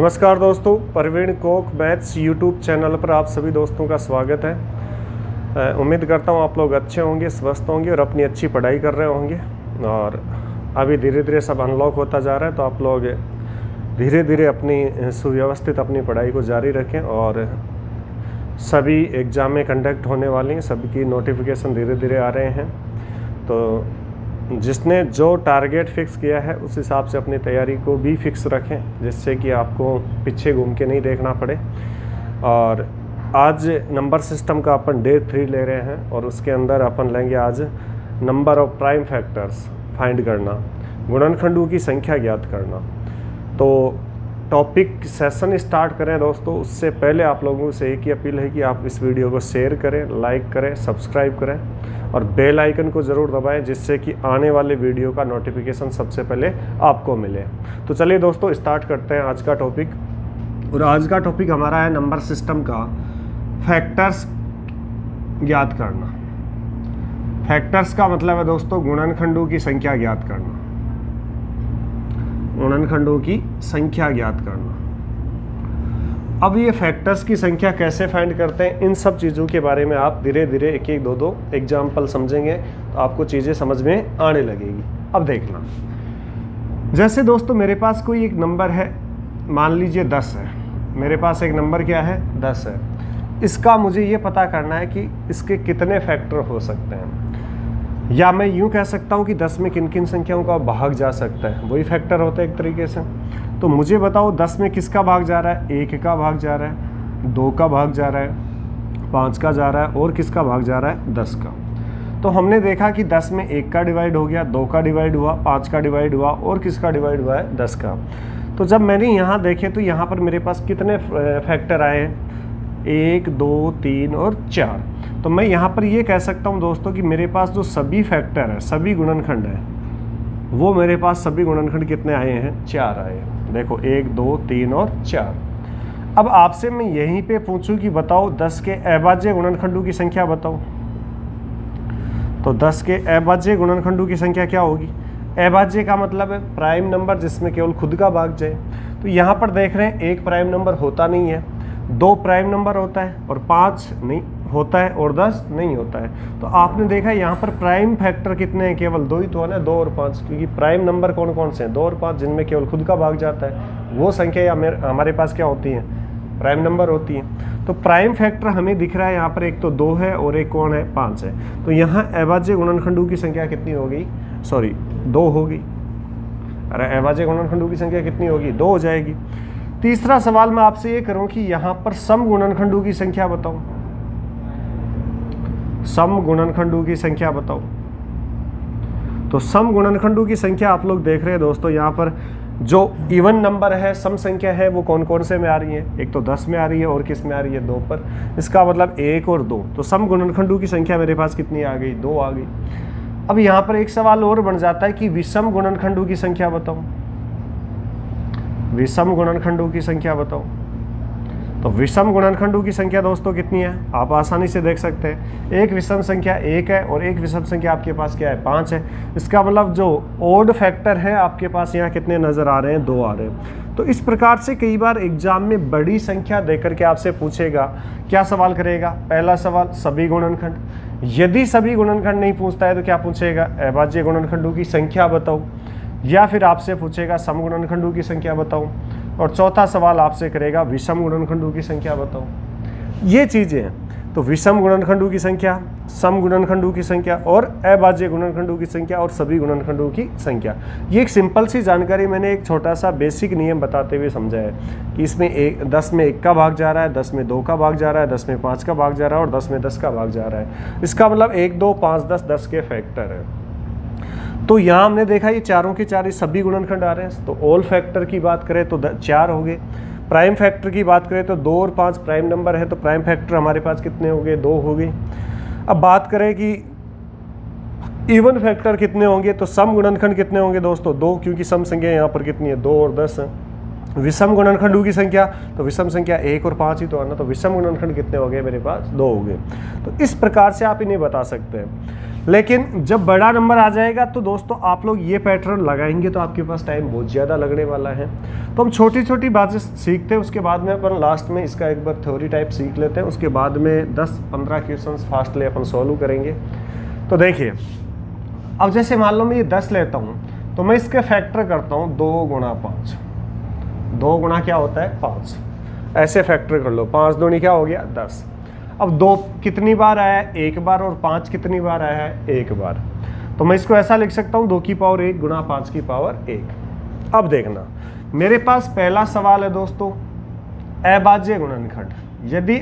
नमस्कार दोस्तों, Praveen Kok maths YouTube channel पर आप सभी दोस्तों का स्वागत है। उम्मीद करता हूँ आप लोग अच्छे होंगे, स्वस्थ होंगे और अपनी अच्छी पढ़ाई कर रहे होंगे। और अभी धीरे धीरे सब अनलॉक होता जा रहा है, तो आप लोग धीरे धीरे अपनी सुव्यवस्थित अपनी पढ़ाई को जारी रखें। और सभी एग्ज़ामें कंडक्ट होने वाली हैं, सभी की नोटिफिकेशन धीरे धीरे आ रहे हैं। तो जिसने जो टारगेट फिक्स किया है उस हिसाब से अपनी तैयारी को भी फिक्स रखें, जिससे कि आपको पीछे घूम के नहीं देखना पड़े। और आज नंबर सिस्टम का अपन डे 3 ले रहे हैं और उसके अंदर अपन लेंगे आज number of prime factors find करना, गुणनखंडों की संख्या ज्ञात करना। तो टॉपिक सेशन स्टार्ट करें दोस्तों, उससे पहले आप लोगों से एक ही अपील है कि आप इस वीडियो को शेयर करें, लाइक करें, सब्सक्राइब करें और बेल आइकन को ज़रूर दबाएं, जिससे कि आने वाले वीडियो का नोटिफिकेशन सबसे पहले आपको मिले। तो चलिए दोस्तों स्टार्ट करते हैं आज का टॉपिक। और आज का टॉपिक हमारा है नंबर सिस्टम का फैक्टर्स ज्ञात करना। फैक्टर्स का मतलब है दोस्तों गुणनखंडों की संख्या ज्ञात करना, गुणनखंडों की संख्या ज्ञात करना। अब ये फैक्टर्स की संख्या कैसे फाइंड करते हैं, इन सब चीज़ों के बारे में आप धीरे धीरे एक एक दो एग्जाम्पल समझेंगे तो आपको चीज़ें समझ में आने लगेगी। अब देखना, जैसे दोस्तों मेरे पास कोई एक नंबर है, मान लीजिए 10 है। मेरे पास एक नंबर क्या है, 10 है। इसका मुझे ये पता करना है कि इसके कितने फैक्टर हो सकते हैं, या मैं यूँ कह सकता हूँ कि 10 में किन किन संख्याओं का भाग जा सकता है, वही फैक्टर होता है एक तरीके से। तो मुझे बताओ 10 में किसका भाग जा रहा है, 1 का भाग जा रहा है, 2 का भाग जा रहा है, 5 का जा रहा है और किसका भाग जा रहा है, 10 का। तो हमने देखा कि 10 में 1 का डिवाइड हो गया, 2 का डिवाइड हुआ, 5 का डिवाइड हुआ और किसका डिवाइड हुआ है, 10 का। तो जब मैंने यहाँ देखे तो यहाँ पर मेरे पास कितने फैक्टर आए हैं, 1, 2, 3 और 4। तो मैं यहाँ पर ये कह सकता हूँ दोस्तों कि मेरे पास जो सभी फैक्टर है, सभी गुणनखंड है, वो मेरे पास सभी गुणनखंड कितने आए हैं, 4 आए हैं। देखो 1, 2, 3 और 4। अब आपसे मैं यहीं पे पूछूं कि बताओ 10 के अभाज्य गुणनखंडों की संख्या बताओ, तो 10 के अभाज्य गुणनखंडों की संख्या क्या होगी। अभाज्य का मतलब है प्राइम नंबर जिसमें केवल खुद का भाग जाए। तो यहाँ पर देख रहे हैं 1 प्राइम नंबर होता नहीं है, 2 प्राइम नंबर होता है और 5 नहीं होता है और 10 नहीं होता है। तो आपने देखा यहाँ पर प्राइम फैक्टर कितने हैं, केवल 2 ही तो है ना, 2 और 5। क्योंकि प्राइम नंबर कौन कौन से हैं, 2 और 5, जिनमें केवल खुद का भाग जाता है, वो संख्या हमारे पास क्या होती हैं, प्राइम नंबर होती हैं। तो प्राइम फैक्टर हमें दिख रहा है यहाँ पर, एक तो 2 है और एक कौन है, 5 है। तो यहाँ अभाज्य गुणनखंडों की संख्या कितनी हो गई, सॉरी 2 होगी। अरे अभाज्य गुणनखंडों की संख्या कितनी होगी, 2 हो जाएगी। तीसरा सवाल मैं आपसे ये करूं कि यहाँ पर सम गुणनखंडों की संख्या बताओ, सम गुणनखंडों की संख्या बताओ। तो सम गुणनखंडों की संख्या आप लोग देख रहे हैं दोस्तों, यहाँ पर जो इवन नंबर है, सम संख्या है, वो कौन कौन से में आ रही है, एक तो 10 में आ रही है और किस में आ रही है, 2 पर। इसका मतलब 1 और 2। तो सम गुणनखंडों की संख्या मेरे पास कितनी आ गई, 2 आ गई। अब यहाँ पर एक सवाल और बन जाता है कि विषम गुणनखंडों की संख्या बताओ, विषम गुणनखंडों की संख्या बताओ। तो विषम गुणनखंडों की संख्या दोस्तों कितनी है, आप आसानी से देख सकते हैं। एक विषम संख्या 1 है और एक विषम संख्या आपके पास क्या है, 5 है। इसका मतलब जो ओड फैक्टर है आपके पास यहाँ कितने नजर आ रहे हैं, 2 आ रहे हैं। तो इस प्रकार से कई बार एग्जाम में बड़ी संख्या देकर के आपसे पूछेगा, क्या सवाल करेगा, पहला सवाल सभी गुणनखंड। यदि सभी गुणनखंड नहीं पूछता है तो क्या पूछेगा, अभाज्य गुणनखंडों की संख्या बताओ, या फिर आपसे पूछेगा सम गुणनखंडों की संख्या बताओ, और चौथा सवाल आपसे करेगा विषम गुणनखंडों की संख्या बताओ। ये चीज़ें हैं। तो विषम गुणनखंडों की संख्या, सम गुणनखंडों की संख्या और अभाज्य गुणनखंडों की संख्या और सभी गुणनखंडों की संख्या। ये एक सिंपल सी जानकारी मैंने एक छोटा सा बेसिक नियम बताते हुए समझा है कि इसमें 10 में 1 का भाग जा रहा है, 10 में 2 का भाग जा रहा है, 10 में 5 का भाग जा रहा है और 10 में 10 का भाग जा रहा है। इसका मतलब 1, 2, 5, 10 के फैक्टर है। तो यहाँ हमने देखा ये चारों के चार सभी गुणनखंड आ रहे हैं। तो ऑल फैक्टर की बात करें तो 4 हो गए। प्राइम फैक्टर की बात करें तो 2 और 5 प्राइम नंबर है, तो प्राइम फैक्टर हमारे पास कितने हो गए, 2 हो गए। अब बात करें कि इवन फैक्टर कितने होंगे, तो सम गुणनखंड कितने होंगे दोस्तों, 2, क्योंकि सम संख्या यहाँ पर कितनी है, 2 और 10 है। विषम गुणनखंडों की संख्या, तो विषम संख्या 1 और 5 ही तो है ना, तो विषम गुणनखंड कितने हो गए मेरे पास, 2 हो गए। तो इस प्रकार से आप इन्हें बता सकते हैं। लेकिन जब बड़ा नंबर आ जाएगा तो दोस्तों आप लोग ये पैटर्न लगाएंगे तो आपके पास टाइम बहुत ज़्यादा लगने वाला है। तो हम छोटी छोटी बातें सीखते हैं, उसके बाद में अपन लास्ट में इसका एक बार थ्योरी टाइप सीख लेते हैं, उसके बाद में 10-15 क्वेश्चंस फास्टली अपन सॉल्व करेंगे। तो देखिए, अब जैसे मान लो मैं ये 10 लेता हूँ तो मैं इसके फैक्टर करता हूँ 2 गुणा 5। 2 गुणा क्या होता है 5, ऐसे फैक्टर कर लो, 5 दूनी क्या हो गया 10। अब 2 कितनी बार आया है, एक बार, और 5 कितनी बार आया है, एक बार। तो मैं इसको ऐसा लिख सकता हूँ 2 की पावर 1 गुणा 5 की पावर 1। अब देखना, मेरे पास पहला सवाल है दोस्तों अभाज्य गुणनखंड। यदि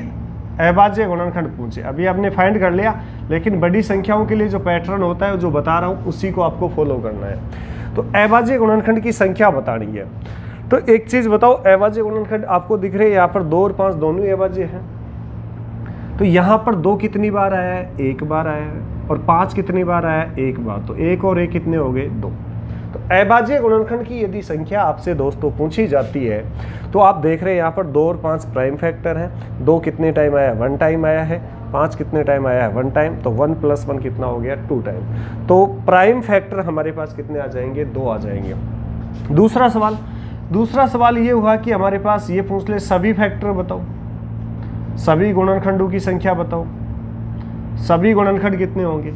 अभाज्य गुणनखंड पूछे, अभी आपने फाइंड कर लिया, लेकिन बड़ी संख्याओं के लिए जो पैटर्न होता है जो बता रहा हूँ उसी को आपको फॉलो करना है। तो अभाज्य गुणनखंड की संख्या बतानी है। तो एक चीज बताओ, अभाज्य गुणनखंड आपको दिख रहे हैं यहाँ पर 2 और 5 दोनों अभाज्य हैं। तो यहाँ पर 2 कितनी बार आया है, एक बार आया है, और 5 कितनी बार आया है, एक बार। तो 1 और 1 कितने हो गए 2। तो अभाज्य गुणनखंड की यदि संख्या आपसे दोस्तों पूछी जाती है तो आप देख रहे हैं यहाँ पर 2 और 5 प्राइम फैक्टर है। 2 कितने टाइम आया, 1 टाइम आया है। 5 कितने टाइम आया है, 1 टाइम। तो 1 + 1 कितना हो गया 2 टाइम। तो प्राइम फैक्टर हमारे पास कितने आ जाएंगे, 2 आ जाएंगे। दूसरा सवाल ये हुआ कि हमारे पास ये पूछ ले सभी फैक्टर बताओ, सभी गुणनखंडों की संख्या बताओ, सभी गुणनखंड कितने होंगे।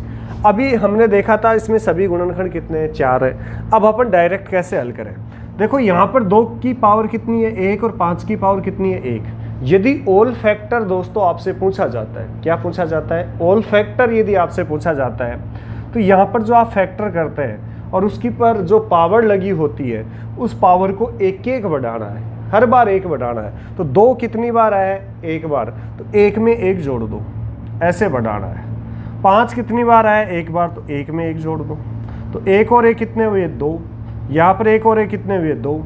अभी हमने देखा था इसमें सभी गुणनखंड कितने हैं, 4 है। अब अपन डायरेक्ट कैसे हल करें, देखो यहाँ पर 2 की पावर कितनी है 1 और 5 की पावर कितनी है 1। यदि ऑल फैक्टर दोस्तों आपसे पूछा जाता है, क्या पूछा जाता है, ऑल फैक्टर यदि आपसे पूछा जाता है तो यहाँ पर जो आप फैक्टर करते हैं और उसकी पर जो पावर लगी होती है उस पावर को एक बढ़ाना है, हर बार 1 बढ़ाना है। तो 2 कितनी बार आया है, एक बार, तो 1 में 1 जोड़ दो, ऐसे बढ़ाना है। 5 कितनी बार आया है, एक बार, तो 1 में 1 जोड़ दो। तो 1 और 1 कितने हुए 2, यहाँ पर 1 और 1 कितने हुए 2।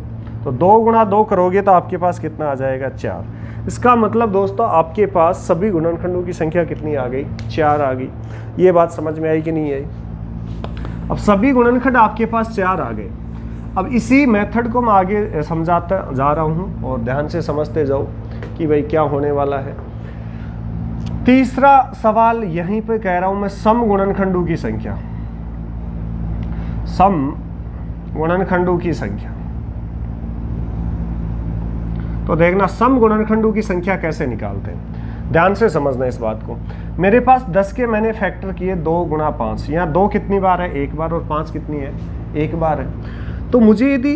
तो 2 गुणा 2 करोगे तो आपके पास कितना आ जाएगा 4। इसका मतलब दोस्तों आपके पास सभी गुणनखंडों की संख्या कितनी आ गई, 4 आ गई। ये बात समझ में आई कि नहीं आई। अब सभी गुणनखंड आपके पास 4 आ गए। अब इसी मेथड को मैं आगे समझाता जा रहा हूँ और ध्यान से समझते जाओ कि भाई क्या होने वाला है। तीसरा सवाल यहीं पे कह रहा हूं मैं, सम गुणनखंडों की संख्या, सम गुणनखंडों की संख्या। तो देखना सम गुणनखंडों की संख्या कैसे निकालते हैं, ध्यान से समझना इस बात को। मेरे पास 10 के मैंने फैक्टर किए 2 गुणा 5। यहाँ 2 कितनी बार है, एक बार, और 5 कितनी है, एक बार है। तो मुझे यदि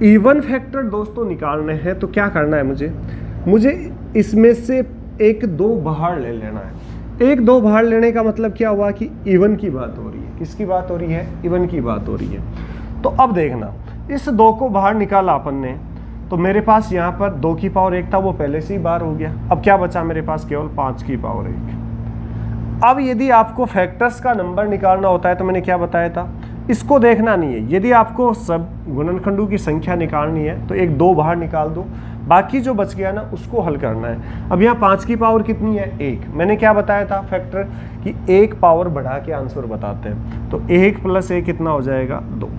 इवन फैक्टर दोस्तों निकालने हैं तो क्या करना है, मुझे इसमें से 1-2 बाहर ले लेना है। 1-2 बाहर लेने का मतलब क्या हुआ कि इवन की बात हो रही है। किसकी बात हो रही है, इवन की बात हो रही है। तो अब देखना, इस 2 को बाहर निकाला अपन ने, तो मेरे पास यहाँ पर 2 की पावर 1 था, वो पहले से ही बाहर हो गया। अब क्या बचा मेरे पास, केवल 5 की पावर 1। अब यदि आपको फैक्टर्स का नंबर निकालना होता है तो मैंने क्या बताया था, इसको देखना नहीं है। यदि आपको सब गुणनखंडों की संख्या निकालनी है तो 1-2 बाहर निकाल दो, बाकी जो बच गया ना उसको हल करना है। अब यहाँ 5 की पावर कितनी है, 1। मैंने क्या बताया था फैक्टर कि 1 पावर बढ़ा के आंसर बताते हैं। तो 1 + 1 कितना हो जाएगा 2।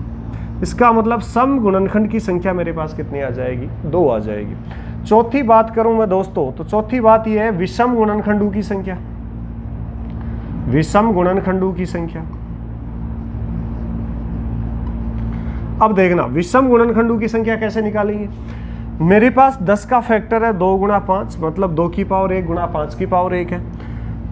इसका मतलब सम गुणनखंड की संख्या मेरे पास कितनी आ जाएगी, 2 आ जाएगी। चौथी बात करूं मैं दोस्तों, तो चौथी बात यह है विषम गुणनखंडों की संख्या। विषम गुणनखंडों की संख्या, अब देखना विषम गुणनखंडों की संख्या कैसे निकालेंगे। मेरे पास 10 का फैक्टर है 2 गुणा 5, मतलब 2 की पावर 1 गुणा 5 की पावर 1 है।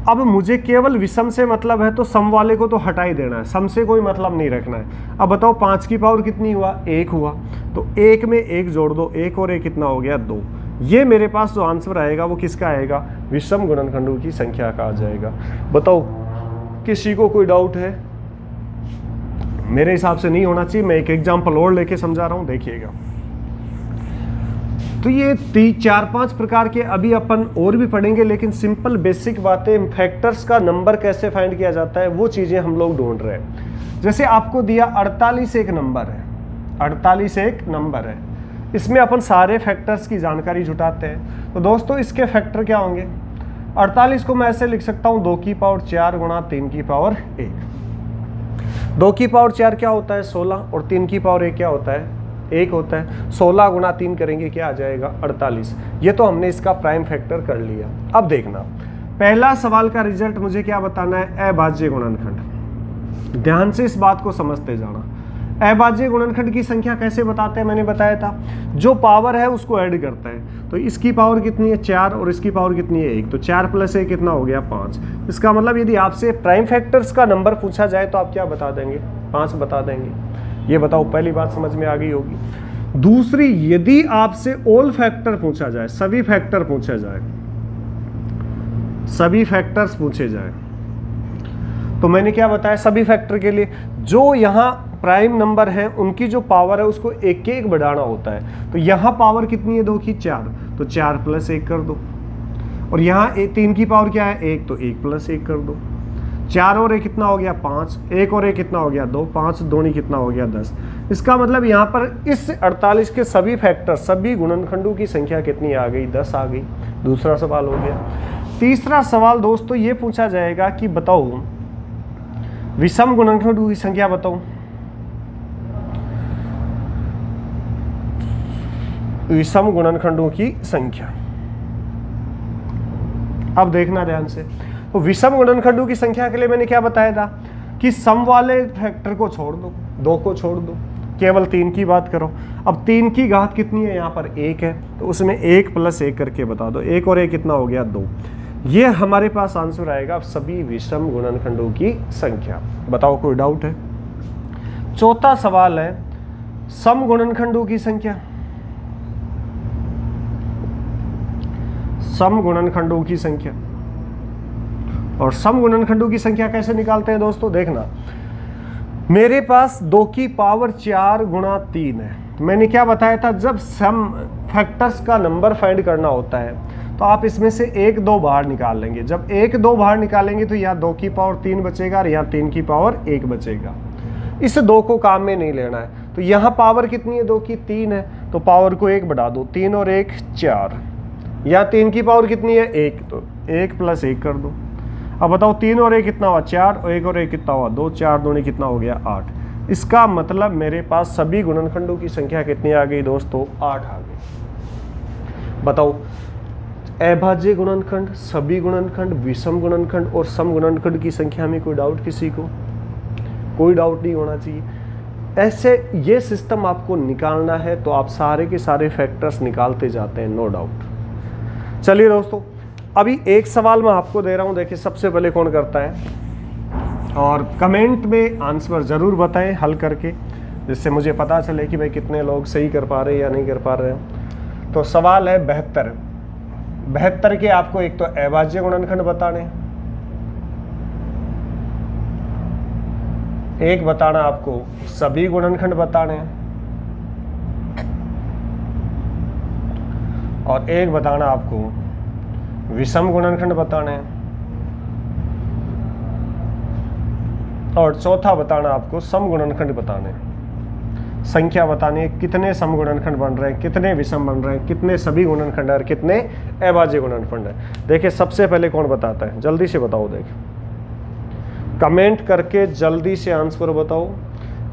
अब मुझे केवल विषम से मतलब है तो सम वाले को तो हटा ही देना है, सम से कोई मतलब नहीं रखना है। अब बताओ 5 की पावर कितनी हुआ, 1 हुआ। तो 1 में 1 जोड़ दो, 1 और 1 कितना हो गया 2। ये मेरे पास जो आंसर आएगा वो किसका आएगा, विषम गुणनखंडों की संख्या का आ जाएगा। बताओ किसी को कोई डाउट है? मेरे हिसाब से नहीं होना चाहिए। मैं एक एग्जाम्पल और लेके समझा रहा हूं, देखिएगा। तो ये 4-5 प्रकार के अभी अपन और भी पढ़ेंगे, लेकिन सिंपल बेसिक बातें, फैक्टर्स का नंबर कैसे फाइंड किया जाता है वो चीजें हम लोग ढूंढ रहे हैं। जैसे आपको दिया 48 एक नंबर है, 48 एक नंबर है, इसमें अपन सारे फैक्टर्स की जानकारी जुटाते हैं। तो दोस्तों इसके फैक्टर क्या होंगे, 48 को मैं ऐसे लिख सकता हूं 2 की पावर 4 गुणा 3 की पावर 1। 2 की पावर 4 क्या होता है 16, और 3 की पावर 1 क्या होता है 1 होता है। 16 गुणा 3 करेंगे क्या आ जाएगा 48। ये तो हमने इसका प्राइम फैक्टर कर लिया। अब देखना पहला सवाल का रिजल्ट मुझे क्या बताना है, अभाज्य गुणनखंड। ध्यान से इस बात को समझते जाना। अभाज्य गुणनखंड की संख्या कैसे बताते हैं, मैंने बताया था, जो पावर है उसको ऐड करता है। तो इसकी पावर कितनी है 4 और इसकी पावर कितनी है 1, तो 4 + 1 कितना हो गया 5। इसका मतलब यदि आपसे प्राइम फैक्टर्स का नंबर पूछा जाए तो आप क्या बता देंगे, 5 बता देंगे। ये बताओ, पहली बात समझ में आ गई होगी। दूसरी, यदि आपसे ऑल फैक्टर पूछा जाए, सभी फैक्टर पूछा जाए, सभी फैक्टर्स पूछे जाए, तो मैंने क्या बताया, सभी फैक्टर के लिए जो यहाँ प्राइम नंबर है उनकी जो पावर है उसको एक एक बढ़ाना होता है। तो यहाँ पावर कितनी है 2 की 4, तो 4 + 1 कर दो। और यहाँ 3 की पावर क्या है 1, तो 1 + 1 कर दो। 4 और 1 कितना हो गया 5, 1 और 1 कितना हो गया 2, 5 दूनी कितना हो गया 10। इसका मतलब यहाँ पर इस 48 के सभी फैक्टर, सभी गुणनखंडों की संख्या कितनी आ गई, 10 आ गई। दूसरा सवाल हो गया। तीसरा सवाल दोस्तों ये पूछा जाएगा कि बताओ विषम गुणनखंडों की संख्या बताओ। विषम गुणनखंडों की संख्या, अब देखना ध्यान से। तो विषम गुणनखंडों की संख्या के लिए मैंने क्या बताया था कि सम वाले फैक्टर को छोड़ दो, 2 को छोड़ दो, केवल 3 की बात करो। अब 3 की घात कितनी है, यहाँ पर 1 है, तो उसमें 1 + 1 करके बता दो। 1 और 1 कितना हो गया 2। ये हमारे पास आंसर आएगा सभी विषम गुणनखंडों की संख्या। बताओ कोई डाउट है। चौथा सवाल है सम गुणनखंडों की संख्या। सम गुणनखंडों की संख्या, और सम गुणनखंडों की संख्या कैसे निकालते हैं दोस्तों, देखना। मेरे पास 2 की पावर 4 × 3 है। मैंने क्या बताया था, जब सम फैक्टर्स का नंबर फाइंड करना होता है तो आप इसमें से 1 2 बाहर निकाल लेंगे। जब 1 2 बाहर निकालेंगे तो यहाँ 2 की पावर 3 बचेगा और यहाँ 3 की पावर 1 बचेगा। इस 2 को काम में नहीं लेना है। तो यहाँ पावर कितनी है 2 की 3 है, तो पावर को 1 बढ़ा दो, 3 और 1 4। यहाँ 3 की पावर कितनी है 1, तो 1 + 1 कर दो। अब बताओ 3 और 1 कितना हुआ 4, और 1 और 1 कितना हुआ 2, 4 दूनी कितना हो गया 8। इसका मतलब मेरे पास सभी गुणनखंडों की संख्या कितनी आ गई दोस्तों, 8 आ गई। बताओ अभाज्य गुणनखंड, सभी गुणनखंड, विषम गुणनखंड और सम गुणनखंड की संख्या में कोई डाउट किसी को? कोई डाउट नहीं होना चाहिए। ऐसे ये सिस्टम आपको निकालना है तो आप सारे के सारे फैक्टर्स निकालते जाते हैं, नो डाउट। चलिए दोस्तों, अभी एक सवाल मैं आपको दे रहा हूं, देखिए सबसे पहले कौन करता है, और कमेंट में आंसर ज़रूर बताएं हल करके, जिससे मुझे पता चले कि भाई कितने लोग सही कर पा रहे हैं या नहीं कर पा रहे हैं। तो सवाल है 72। 72 के आपको एक तो अभाज्य गुणनखंड बताने, एक बताना आपको सभी गुणनखंड बताने, और एक बताना आपको विषम गुणनखंड बताने, और चौथा बताना आपको सम गुणनखंड बताने। संख्या बतानी है कितने सम गुणनखंड बन रहे हैं, कितने विषम बन रहे हैं, कितने सभी गुणनखंड और कितने अभाज्य गुणनखंड है। देखिए सबसे पहले कौन बताता है, जल्दी से बताओ। देखिए कमेंट करके जल्दी से आंसर बताओ,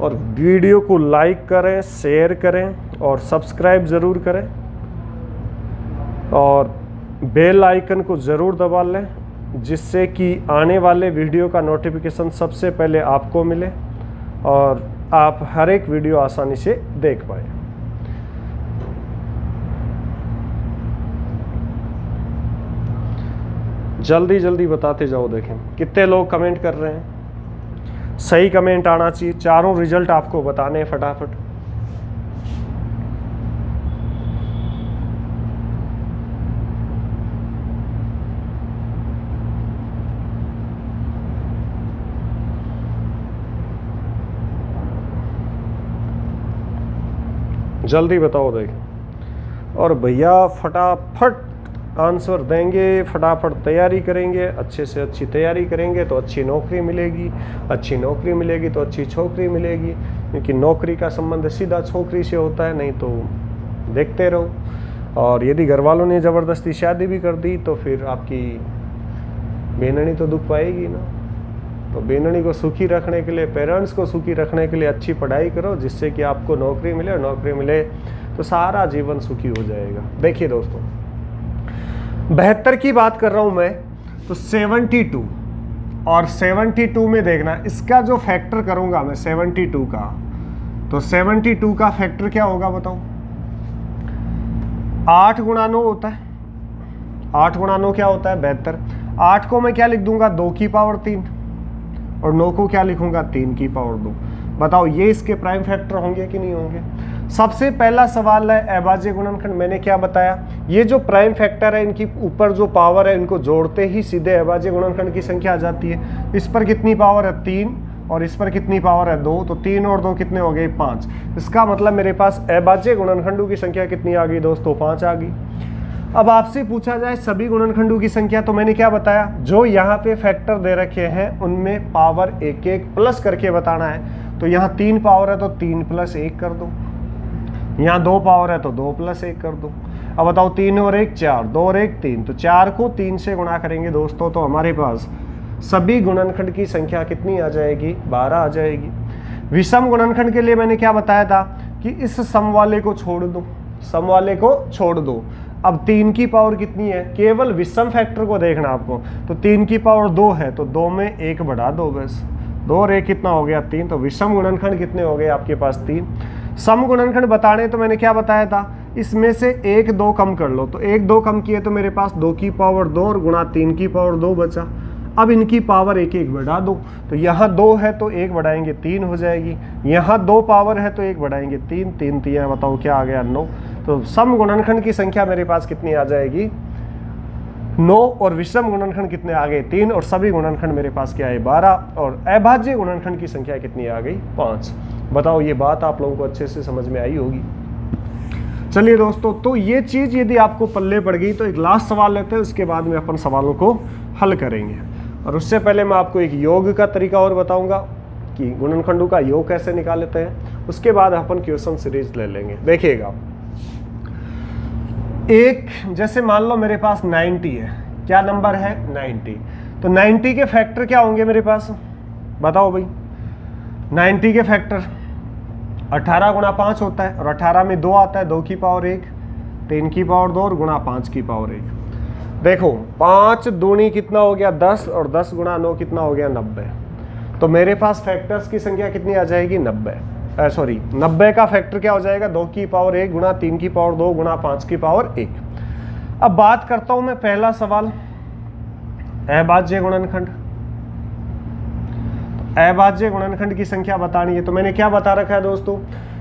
और वीडियो को लाइक करें, शेयर करें और सब्सक्राइब ज़रूर करें, और बेल आइकन को ज़रूर दबा लें, जिससे कि आने वाले वीडियो का नोटिफिकेशन सबसे पहले आपको मिले और आप हर एक वीडियो आसानी से देख पाए। जल्दी जल्दी बताते जाओ। देखें कितने लोग कमेंट कर रहे हैं, सही कमेंट आना चाहिए। चारों रिजल्ट आपको बताने हैं फटाफट। जल्दी बताओ देखें। और भैया फटाफट आंसर देंगे, फटाफट तैयारी करेंगे, अच्छे से अच्छी तैयारी करेंगे तो अच्छी नौकरी मिलेगी, अच्छी नौकरी मिलेगी तो अच्छी छोकरी मिलेगी, क्योंकि नौकरी का संबंध सीधा छोकरी से होता है, नहीं तो देखते रहो। और यदि घर वालों ने ज़बरदस्ती शादी भी कर दी तो फिर आपकी बेननी तो दुख पाएगी ना। तो बेननी को सुखी रखने के लिए, पेरेंट्स को सुखी रखने के लिए अच्छी पढ़ाई करो, जिससे कि आपको नौकरी मिले, और नौकरी मिले तो सारा जीवन सुखी हो जाएगा। देखिए दोस्तों 72 की बात कर रहा हूं मैं, तो 72 और 72 में देखना, इसका जो फैक्टर करूंगा मैं 72 का, तो 72 का फैक्टर क्या होगा बताओ? 8 गुणा 9 होता है। 8 गुणा 9 क्या होता है? 72। 8 को मैं क्या लिख दूंगा? 2 की पावर 3, और 9 को क्या लिखूंगा? 3 की पावर 2। बताओ ये इसके प्राइम फैक्टर होंगे कि नहीं होंगे? सबसे पहला सवाल है अभाज्य गुणनखंड। मैंने क्या बताया? ये जो प्राइम फैक्टर है, इनकी ऊपर जो पावर है, इनको जोड़ते ही सीधे अभाज्य गुणनखंड की संख्या आ जाती है। इस पर कितनी पावर है? 3, और इस पर कितनी पावर है? 2। तो 3 और 2 कितने हो गए? 5। इसका मतलब मेरे पास अभाज्य गुणनखंडों की संख्या कितनी आ गई दोस्तों? 5 आ गई। अब आपसे पूछा जाए सभी गुणनखंडों की संख्या, तो मैंने क्या बताया? जो यहाँ पे फैक्टर दे रखे हैं उनमें पावर एक एक प्लस करके बताना है। तो यहाँ 3 पावर है तो 3 + 1 कर दो, यहाँ 2 पावर है तो 2 + 1 कर दो। अब बताओ 3 और 1 4, 2 और 1 3, तो 4 को 3 से गुणा करेंगे दोस्तों, तो हमारे पास सभी गुणनखंड की संख्या कितनी आ जाएगी? 12 आ जाएगी। विषम गुणनखंड के लिए मैंने क्या बताया था कि इस सम वाले को छोड़ दो, सम वाले को छोड़ दो। अब 3 की पावर कितनी है? केवल विषम फैक्टर को देखना आपको, तो 3 की पावर 2 है, तो 2 में 1 बढ़ा दो बस। 2 और 1 कितना हो गया? 3। तो विषम गुणनखंड कितने हो गए आपके पास? 3। सम गुणनखंड बताने तो मैंने क्या बताया था? इसमें से 1 2 कम कर लो, तो 1 2 कम किए तो मेरे पास 2 की पावर 2 और गुणा 3 की पावर 2 बचा। अब इनकी पावर एक एक बढ़ा दो, तो यहाँ 2 है तो 1 बढ़ाएंगे 3 हो जाएगी, यहाँ 2 पावर है तो 1 बढ़ाएंगे 3, 3 3 बताओ क्या आ गया? 9। तो सम गुणनखंड की संख्या मेरे पास कितनी आ जाएगी? 9। और विषम गुणनखंड कितने आ गए? 3। और सभी गुणनखंड मेरे पास क्या है? 12। और अभाज्य गुणनखंड की संख्या कितनी आ गई? 5। बताओ ये बात आप लोगों को अच्छे से समझ में आई होगी। चलिए दोस्तों, तो ये चीज यदि आपको पल्ले पड़ गई तो एक लास्ट सवाल लेते हैं, उसके बाद में अपन सवालों को हल करेंगे। और उससे पहले मैं आपको एक योग का तरीका और बताऊंगा कि गुणनखंडों का योग कैसे निकाल लेते हैं, उसके बाद अपन क्वेश्चन सीरीज ले लेंगे। देखिएगा, एक जैसे मान लो मेरे पास 90 है। क्या नंबर है? 90। तो 90 के फैक्टर क्या होंगे मेरे पास? बताओ भाई। 90 के फैक्टर 18 गुणा 5 होता है, और 18 में 2 आता है, 2 की पावर 1, 3 की पावर 2 और गुणा 5 की पावर 1। देखो 5 दूनी कितना हो गया? 10, और 10 गुणा 9 कितना हो गया? 90। तो मेरे पास फैक्टर्स की संख्या कितनी आ जाएगी? 90। 90 का फैक्टर क्या हो जाएगा? 2 की पावर 1 गुणा 3 की पावर 2 गुणा 5 की पावर 1। अब बात करता हूं मैं पहला सवाल, अभाज्य गुणनखंड। अभाज्य गुणनखंड की संख्या बतानी है, तो मैंने क्या बता रखा है दोस्तों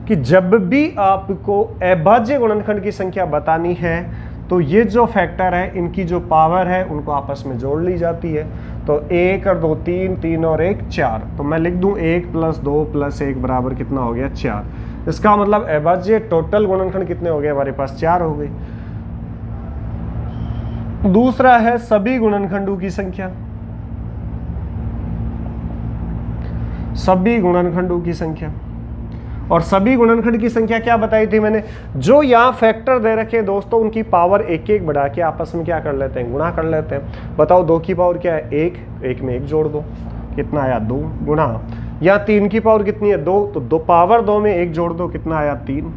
कि जब भी आपको अभाज्य गुणनखंड की संख्या बतानी है तो ये जो फैक्टर है, इनकी जो पावर है, उनको आपस में जोड़ ली जाती है। तो 1 और 2 3, 3 और 1 4। तो मैं लिख दूं 1 + 2 + 1 बराबर कितना हो गया? 4। इसका मतलब अभाज्य टोटल गुणनखंड कितने हो गए हमारे पास? 4 हो गए। दूसरा है सभी गुणनखंडों की संख्या। सभी गुणनखंडों की संख्या, और सभी गुणनखंड की संख्या क्या बताई थी मैंने? जो यहाँ फैक्टर दे रखे हैं दोस्तों, उनकी पावर एक एक बढ़ा के आपस में क्या कर लेते हैं? गुणा कर लेते हैं। बताओ 2 की पावर क्या है? 1, 1 में 1 जोड़ दो, कितना आया? 2 गुणा, यहाँ 3 की पावर कितनी है? 2, तो 2 पावर 2 में 1 जोड़ दो, कितना आया? 3।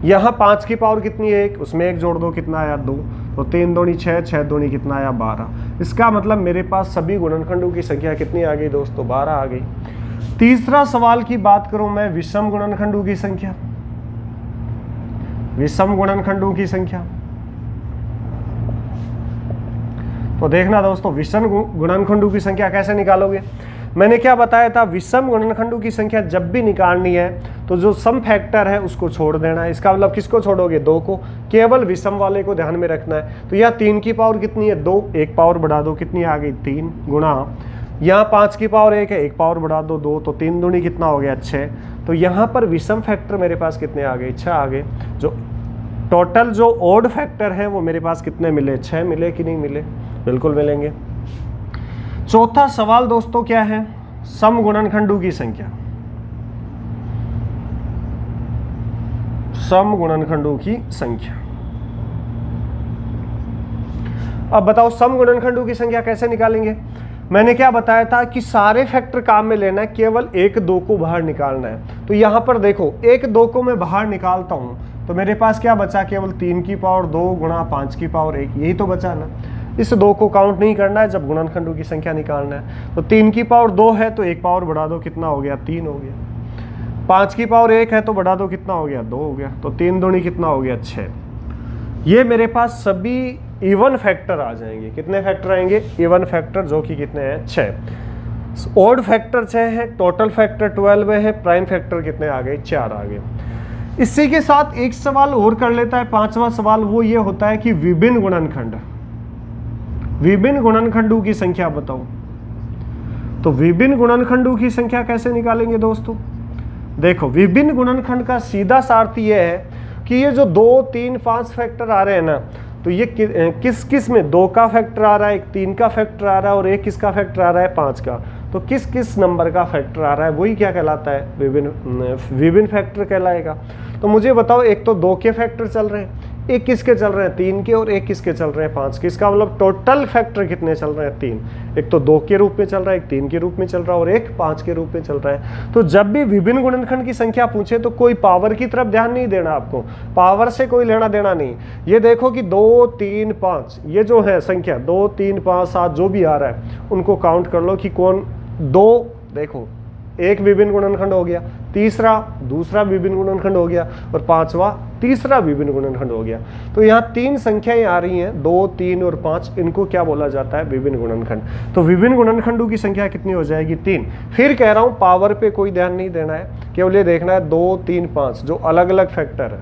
यहाँ 5 की पावर कितनी है? 1, उसमें 1 जोड़ दो, कितना आया? 2। तो 3 दूनी 6, 6 दूनी कितना आया? 12। इसका मतलब मेरे पास सभी गुणनखंडों की संख्या कितनी आ गई दोस्तों? 12 आ गई। तीसरा सवाल की बात करूं मैं, विषम गुणनखंडों की संख्या। विषम गुणनखंडों की संख्या, तो देखना दोस्तों, विषम गुणनखंडों की संख्या कैसे निकालोगे? मैंने क्या बताया था? विषम गुणनखंडों की संख्या जब भी निकालनी है तो जो सम फैक्टर है उसको छोड़ देना है। इसका मतलब किसको छोड़ोगे? 2 को। केवल विषम वाले को ध्यान में रखना है। तो यहाँ 3 की पावर कितनी है? 2, 1 पावर बढ़ा दो, कितनी आ गई? 3 गुणा, यहाँ 5 की पावर 1 है, 1 पावर बढ़ा दो 2, तो 3 दूनी कितना हो गया? 6। तो यहाँ पर विषम फैक्टर मेरे पास कितने आ गए? 6 आ गए। जो टोटल जो ओड फैक्टर है वो मेरे पास कितने मिले? 6 मिले कि नहीं मिले? बिल्कुल मिलेंगे। चौथा सवाल दोस्तों क्या है? सम गुणनखंडों की संख्या। सम गुणनखंडों की संख्या। अब बताओ सम गुणनखंडों की संख्या कैसे निकालेंगे? मैंने क्या बताया था कि सारे फैक्टर काम में लेना है, केवल 1 2 को बाहर निकालना है। तो यहाँ पर देखो 1 2 को मैं बाहर निकालता हूँ तो मेरे पास क्या बचा? केवल 3 की पावर 2 गुणा 5 की पावर 1, यही तो बचा ना। इस 2 को काउंट नहीं करना है जब गुणनखंडों की संख्या निकालना है। तो 3 की पावर 2 है तो 1 पावर बढ़ा दो, कितना हो गया 3 हो गया। 5 की पावर 1 है तो बढ़ा दो, कितना हो गया 2 हो गया। तो 3 दूनी कितना हो गया 6। ये मेरे पास सभी इवन फैक्टर आ जाएंगे। कितने फैक्टर आएंगे? इवन फैक्टर, जो कि कितने हैं 6। ऑड फैक्टर 6 है, टोटल फैक्टर 12 है, प्राइम फैक्टर कितने आ गए 4 आ गए। इसी के साथ एक सवाल और कर लेता है, 5वां सवाल, वो ये होता है कि विभिन्न गुणनखंड, विभिन्न गुणनखंडों की संख्या बताओ। तो विभिन्न गुणनखंडों की संख्या कैसे निकालेंगे दोस्तों? देखो, विभिन्न गुणनखंड का सीधा सा अर्थ ये है कि ये जो 2, 3, 5 फैक्टर आ रहे हैं ना, तो ये किस किस में 2 का फैक्टर आ रहा है, एक 3 का फैक्टर आ रहा है और एक किसका फैक्टर आ रहा है 5 का। तो किस किस नंबर का फैक्टर आ रहा है वही क्या कहलाता है? विभिन्न फैक्टर कहलाएगा। तो मुझे बताओ, एक तो 2 के फैक्टर चल रहे हैं, एक किसके चल रहे हैं 3 के, और एक किसके चल रहे हैं 5 के। इसका मतलब टोटल फैक्टर कितने चल रहे हैं 3। एक तो 2 के रूप में चल रहा है, एक 3 के रूप में चल रहा है और एक 5 के रूप में चल रहा है। तो जब भी विभिन्न गुणनखंड की संख्या पूछे तो कोई पावर की तरफ ध्यान नहीं देना, आपको पावर से कोई लेना देना नहीं। ये देखो कि 2, 3, 5 ये जो है संख्या 2, 3, 5, 7 जो भी आ रहा है उनको काउंट कर लो कि कौन 2, देखो एक विभिन्न गुणनखंड हो गया, तीसरा दूसरा विभिन्न गुणनखंड हो गया और 5वां तीसरा विभिन्न गुणनखंड हो गया। तो यहाँ 3 संख्याएं आ रही हैं, 2, 3 और 5, इनको क्या बोला जाता है? विभिन्न गुणनखंड। तो विभिन्न गुणनखंडों की संख्या कितनी हो जाएगी? 3। फिर कह रहा हूँ पावर पे कोई ध्यान नहीं देना है, केवल ये देखना है 2, 3, 5 जो अलग अलग फैक्टर है,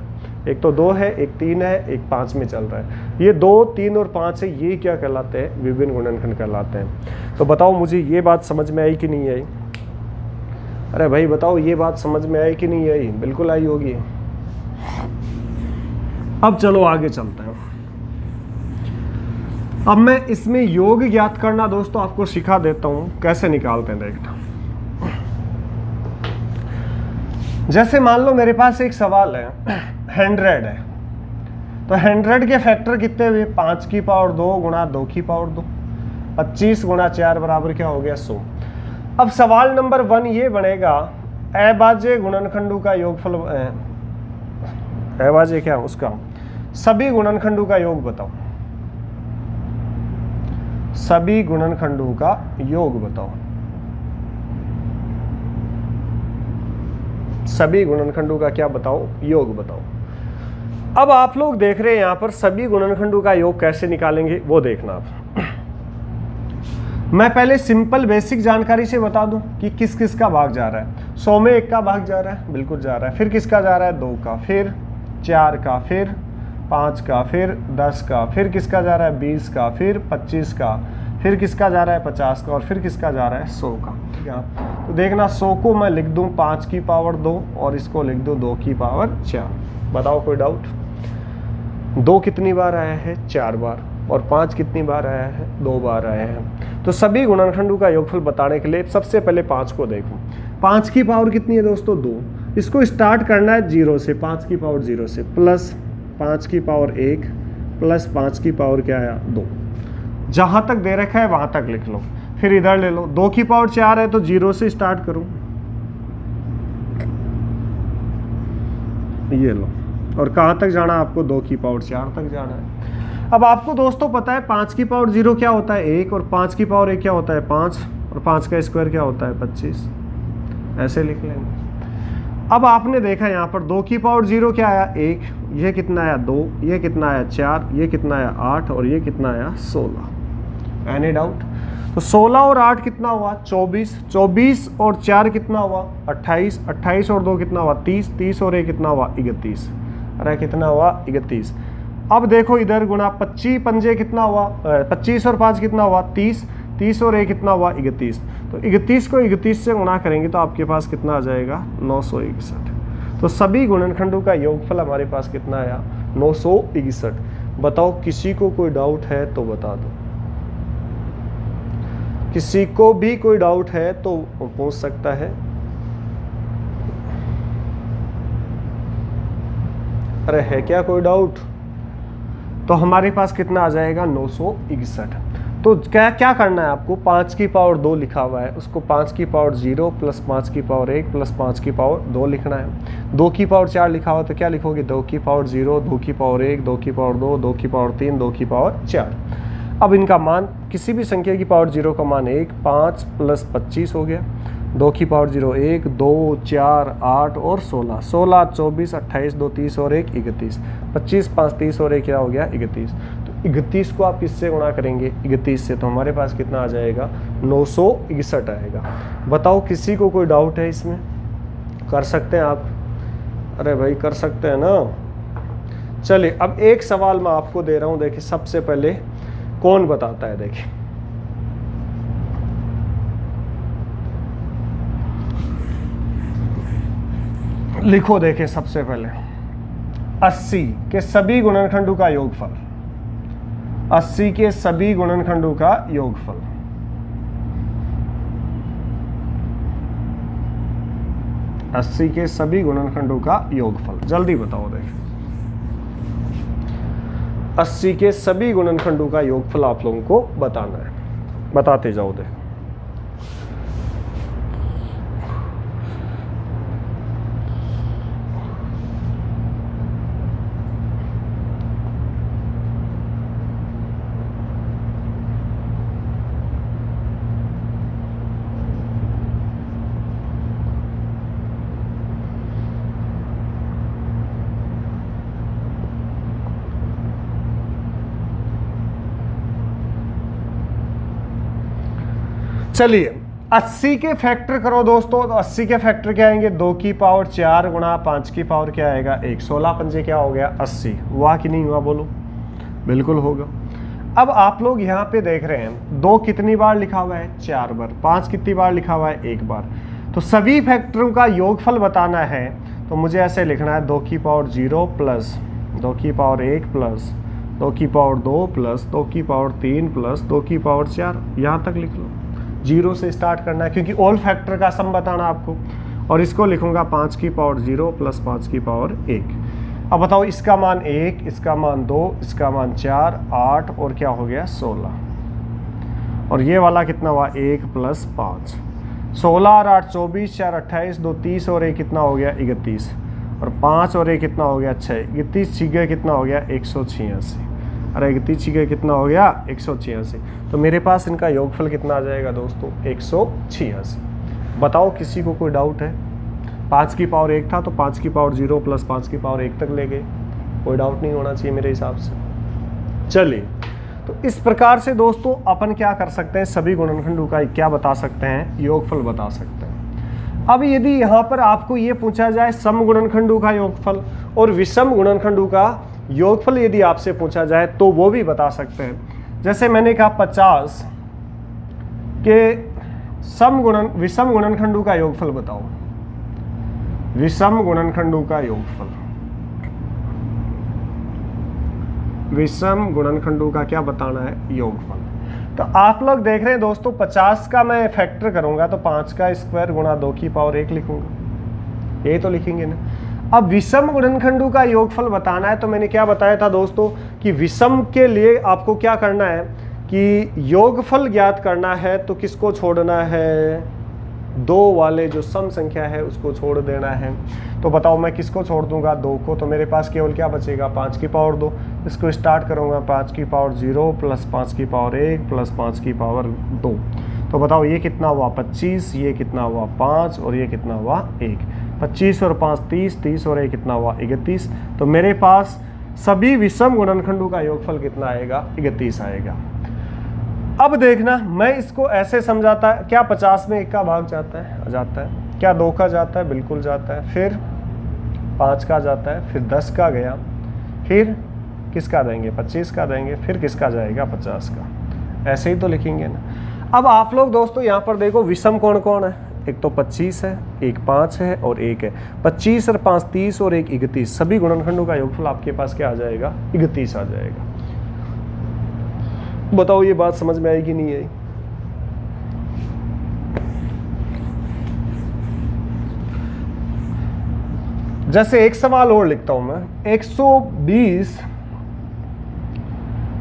एक तो 2 है, एक 3 है, एक 5 में चल रहा है। ये 2, 3 और 5 है, ये क्या कहलाते हैं? विभिन्न गुणनखंड कहलाते हैं। तो बताओ मुझे ये बात समझ में आई कि नहीं आई? अरे भाई बताओ, ये बात समझ में आई कि नहीं आई? बिल्कुल आई होगी। अब चलो आगे चलते हैं। अब मैं इसमें योग ज्ञात करना दोस्तों आपको सिखा देता हूं, कैसे निकालते हैं देखना। जैसे मान लो मेरे पास एक सवाल है, 100 है, तो 100 के फैक्टर कितने हुए? 5 की पावर 2 गुणा 2 की पावर 2, 25 गुणा 4 बराबर क्या हो गया 100। अब सवाल नंबर 1 ये बनेगा, अभाज्य गुणनखंडों का योगफल, अभाज्य क्या उसका, सभी गुणनखंडों का योग बताओ, सभी गुणनखंडों का योग बताओ, सभी गुणनखंडों का क्या बताओ? योग बताओ। अब आप लोग देख रहे हैं यहां पर सभी गुणनखंडों का योग कैसे निकालेंगे वो देखना आप। मैं पहले सिंपल बेसिक जानकारी से बता दूं कि किस किस का भाग जा रहा है। 100 में 1 का भाग जा रहा है, बिल्कुल जा रहा है। फिर किसका जा रहा है? 2 का, फिर 4 का, फिर 5 का, फिर 10 का, फिर किसका जा रहा है? 20 का, फिर 25 का, फिर किसका जा रहा है? 50 का, और फिर किसका जा रहा है? 100 का। ठीक है, तो देखना 100 को मैं लिख दूं 5 की पावर 2 और इसको लिख दूं 2 की पावर 4। बताओ कोई डाउट? 2 कितनी बार आया है? 4 बार। और 5 कितनी बार आया है? 2 बार आया है। तो सभी गुणनखंडों का योगफल बताने के लिए सबसे पहले 5 को देखो। 5 की पावर कितनी है दोस्तों? 2। इसको स्टार्ट करना है 0 से, 5 की पावर 0 से, प्लस 5 की पावर 1 प्लस 5 की पावर क्या आया? 2। जहां तक दे रखा है वहां तक लिख लो, फिर इधर ले लो। 2 की पावर 4 है तो 0 से स्टार्ट करो, ये लो, और कहां तक जाना आपको? 2 की पावर 4 तक जाना है। अब आपको दोस्तों पता है 5 की पावर 0 क्या होता है? 1, और 5 की पावर 1 क्या होता है? 5, और 5 का स्क्वायर क्या होता है? 25। ऐसे लिख लेंगे। अब आपने देखा यहाँ पर 2 की पावर 0 क्या आया? 1, ये कितना आया? 2, ये कितना आया? 4, ये कितना आया? 8, और ये कितना आया? 16। Any doubt? तो 16 और 8 कितना हुआ? 24, 24 और 4 कितना हुआ? 28, 28 और 2 कितना हुआ? 30, 30 और 1 कितना हुआ? 31। अरे कितना हुआ? 31। अब देखो इधर गुणा 25 पंजे कितना हुआ? 25 और 5 कितना हुआ? 30, 30 और 1 कितना हुआ? 31। तो 31 को 31 से गुणा करेंगे तो आपके पास कितना आ जाएगा? 961। तो सभी गुणनखंडों का योगफल हमारे पास कितना आया? 961। बताओ किसी को कोई डाउट है तो बता दो, किसी को भी कोई डाउट है तो पूछ सकता है। अरे है क्या कोई डाउट? तो हमारे पास कितना आ जाएगा? 961। तो क्या क्या करना है आपको? 5 की पावर 2 लिखा हुआ है, उसको 5 की पावर 0 प्लस 5 की पावर 1 प्लस 5 की पावर 2 लिखना है। 2 की पावर 4 लिखा हुआ तो क्या लिखोगे? 2 की पावर 0, 2 की पावर 1, 2 की पावर 2, 2 की पावर 3, 2 की पावर 4। अब इनका मान, किसी भी संख्या की पावर 0 का मान 1, 5 + 25 हो गया, 2 की पावर 0 1, 2, 4, 8 और 16, 16, 24, 28, 2 30 और 1 31, 25, 5 30 और 1 क्या हो गया 31। तो 31 को आप किससे गुणा करेंगे 31 से, तो हमारे पास कितना आ जाएगा 961 आएगा। बताओ किसी को कोई डाउट है इसमें? कर सकते हैं आप? अरे भाई कर सकते हैं ना। चलिए अब एक सवाल मैं आपको दे रहा हूं, देखिए सबसे पहले कौन बताता है, देखिए लिखो, देखिए सबसे पहले 80 के सभी गुणनखंडों का योगफल, 80 के सभी गुणनखंडों का योगफल। अस्सी के सभी गुणनखंडों का योगफल, जल्दी बताओ। देखिए 80 के सभी गुणनखंडों का योगफल आप लोगों को बताना है, बताते जाओ। देखो चलिए 80 के फैक्टर करो दोस्तों, तो 80 के फैक्टर क्या आएंगे 2 की पावर 4 गुणा 5 की पावर क्या आएगा 1, 16 पंजे क्या हो गया 80। हुआ कि नहीं हुआ बोलो? बिल्कुल होगा। अब आप लोग यहाँ पे देख रहे हैं 2 कितनी बार लिखा हुआ है 4 बार, 5 कितनी बार लिखा हुआ है 1 बार। तो सभी फैक्टरों का योगफल बताना है तो मुझे ऐसे लिखना है 2 की पावर 0 प्लस 2 की पावर 1 प्लस 2 की पावर 2 प्लस 2 की पावर 3 प्लस 2 की पावर 4, यहाँ तक लिख लो। 0 से स्टार्ट करना है क्योंकि ऑल फैक्टर का सम बताना आपको। और इसको लिखूंगा 5 की पावर 0 प्लस 5 की पावर 1। अब बताओ इसका मान 1, इसका मान 2, इसका मान 4, 8 और क्या हो गया 16। और ये वाला कितना हुआ 1 प्लस 5, 16 और 8 24, 4 28, 2 30 और 1 कितना हो गया 31। और 5 और 1 कितना हो गया 6, 31 छिगे कितना हो गया 186। अरे 31 छिगे कितना हो गया 186। तो मेरे पास इनका योगफल कितना आ जाएगा दोस्तों 186। बताओ किसी को कोई डाउट है? 5 की पावर 1 था तो 5 की पावर 0 प्लस 5 की पावर 1 तक ले गए, कोई डाउट नहीं होना चाहिए मेरे हिसाब से। चलिए तो इस प्रकार से दोस्तों अपन क्या कर सकते हैं, सभी गुणनखंडों का क्या बता सकते हैं, योगफल बता सकते हैं। अब यदि यहाँ पर आपको ये पूछा जाए सम गुणनखंडों का योगफल और विषम गुणनखंडों का योगफल यदि आपसे पूछा जाए तो वो भी बता सकते हैं। जैसे मैंने कहा 50 के विषम गुणनखंडों का योगफल बताओ, विषम गुणनखंडों का योगफल, विषम गुणनखंडों का क्या बताना है योगफल। तो आप लोग देख रहे हैं दोस्तों 50 का मैं फैक्टर करूंगा तो 5 का स्क्वायर गुणा 2 की पावर 1 लिखूंगा, ये तो लिखेंगे ना। अब विषम गुणनखंडों का योगफल बताना है तो मैंने क्या बताया था दोस्तों कि विषम के लिए आपको क्या करना है कि योगफल ज्ञात करना है तो किसको छोड़ना है, 2 वाले जो सम संख्या है उसको छोड़ देना है। तो बताओ मैं किसको छोड़ दूंगा 2 को, तो मेरे पास केवल क्या बचेगा 5 की पावर 2। इसको स्टार्ट करूंगा 5 की पावर 0 प्लस 5 की पावर 1 प्लस 5 की पावर 2। तो बताओ ये कितना हुआ 25, ये कितना हुआ 5 और ये कितना हुआ 1। 25 और 5 30, 30 और 1 कितना हुआ 31। तो मेरे पास सभी विषम गुणनखंडों का योगफल कितना आएगा 31 आएगा। अब देखना मैं इसको ऐसे समझाता, क्या 50 में 1 का भाग जाता है? जाता है। क्या 2 का जाता है? बिल्कुल जाता है। फिर 5 का जाता है, फिर 10 का गया, फिर किसका देंगे 25 का देंगे, फिर किसका जाएगा 50 का। ऐसे ही तो लिखेंगे ना। अब आप लोग दोस्तों यहाँ पर देखो विषम कौन कौन है, एक तो 25 है, एक 5 है और 1 है। 25 और 5 30 और 1 31, सभी गुणनखंडों का योगफल आपके पास क्या आ जाएगा 31 आ जाएगा। बताओ ये बात समझ में आई कि नहीं आई? जैसे एक सवाल और लिखता हूं मैं, 120